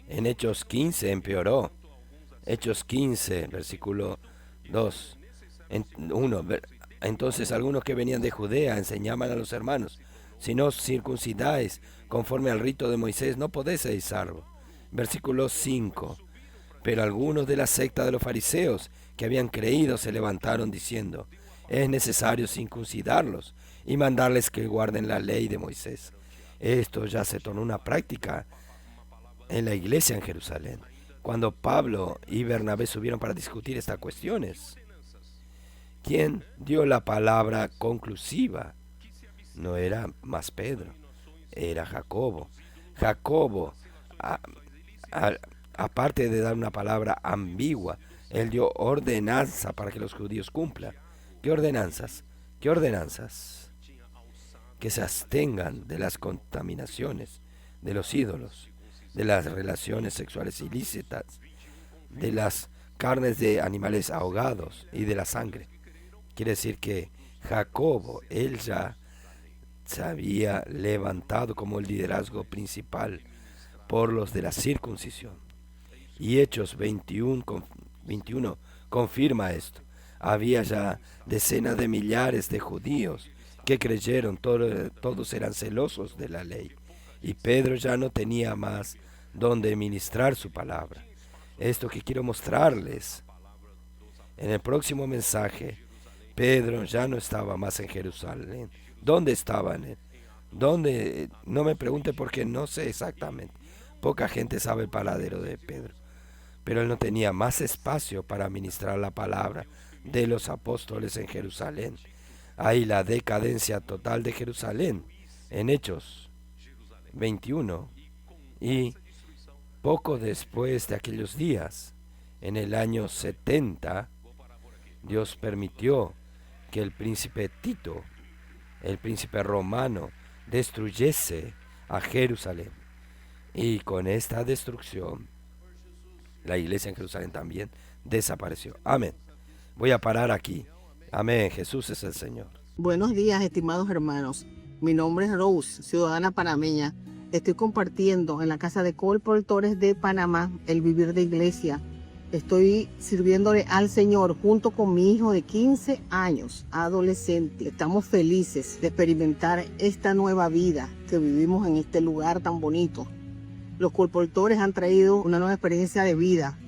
en Hechos 15 empeoró. Hechos 15, versículo 2, 1. Entonces algunos que venían de Judea enseñaban a los hermanos, si no os circuncidáis conforme al rito de Moisés, no podéis ser salvos. Versículo 5. Pero algunos de la secta de los fariseos que habían creído se levantaron diciendo, es necesario circuncidarlos y mandarles que guarden la ley de Moisés. Esto ya se tornó una práctica en la iglesia en Jerusalén, cuando Pablo y Bernabé subieron para discutir estas cuestiones. ¿Quién dio la palabra conclusiva? No era más Pedro, era Jacobo. Jacobo, aparte de dar una palabra ambigua, él dio ordenanza para que los judíos cumplan. ¿Qué ordenanzas? ¿Qué ordenanzas? Que se abstengan de las contaminaciones, de los ídolos, de las relaciones sexuales ilícitas, de las carnes de animales ahogados y de la sangre. Quiere decir que Jacobo, él ya se había levantado como el liderazgo principal por los de la circuncisión. Y Hechos 21 confirma esto. Había ya decenas de millares de judíos que creyeron, todos eran celosos de la ley. Y Pedro ya no tenía más donde ministrar su palabra. Esto que quiero mostrarles en el próximo mensaje, Pedro ya no estaba más en Jerusalén. ¿Dónde estaba él? ¿Dónde? No me pregunte porque no sé exactamente. Poca gente sabe el paradero de Pedro. Pero él no tenía más espacio para ministrar la palabra de los apóstoles en Jerusalén. Hay la decadencia total de Jerusalén en Hechos 21. Y poco después de aquellos días, en el año 70, Dios permitió que el príncipe Tito, el príncipe romano, destruyese a Jerusalén. Y con esta destrucción, la iglesia en Jerusalén también desapareció. Amén. Voy a parar aquí. Amén. Jesús es el Señor. Buenos días, estimados hermanos. Mi nombre es Rose, ciudadana panameña. Estoy compartiendo en la casa de Colportores de Panamá el vivir de iglesia. Estoy sirviéndole al Señor junto con mi hijo de 15 años, adolescente. Estamos felices de experimentar esta nueva vida que vivimos en este lugar tan bonito. Los colportores han traído una nueva experiencia de vida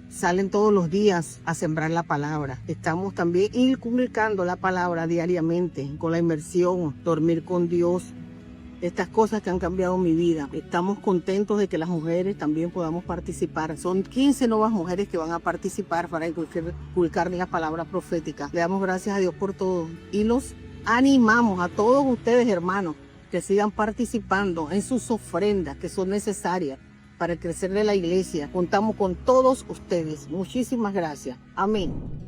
salen todos los días a sembrar la palabra. Estamos también inculcando la palabra diariamente con la inmersión, dormir con Dios. Estas cosas que han cambiado mi vida. Estamos contentos de que las mujeres también podamos participar. Son 15 nuevas mujeres que van a participar para inculcar la palabra profética. Le damos gracias a Dios por todo y los animamos a todos ustedes, hermanos, que sigan participando en sus ofrendas que son necesarias para el crecer de la iglesia. Contamos con todos ustedes. Muchísimas gracias. Amén.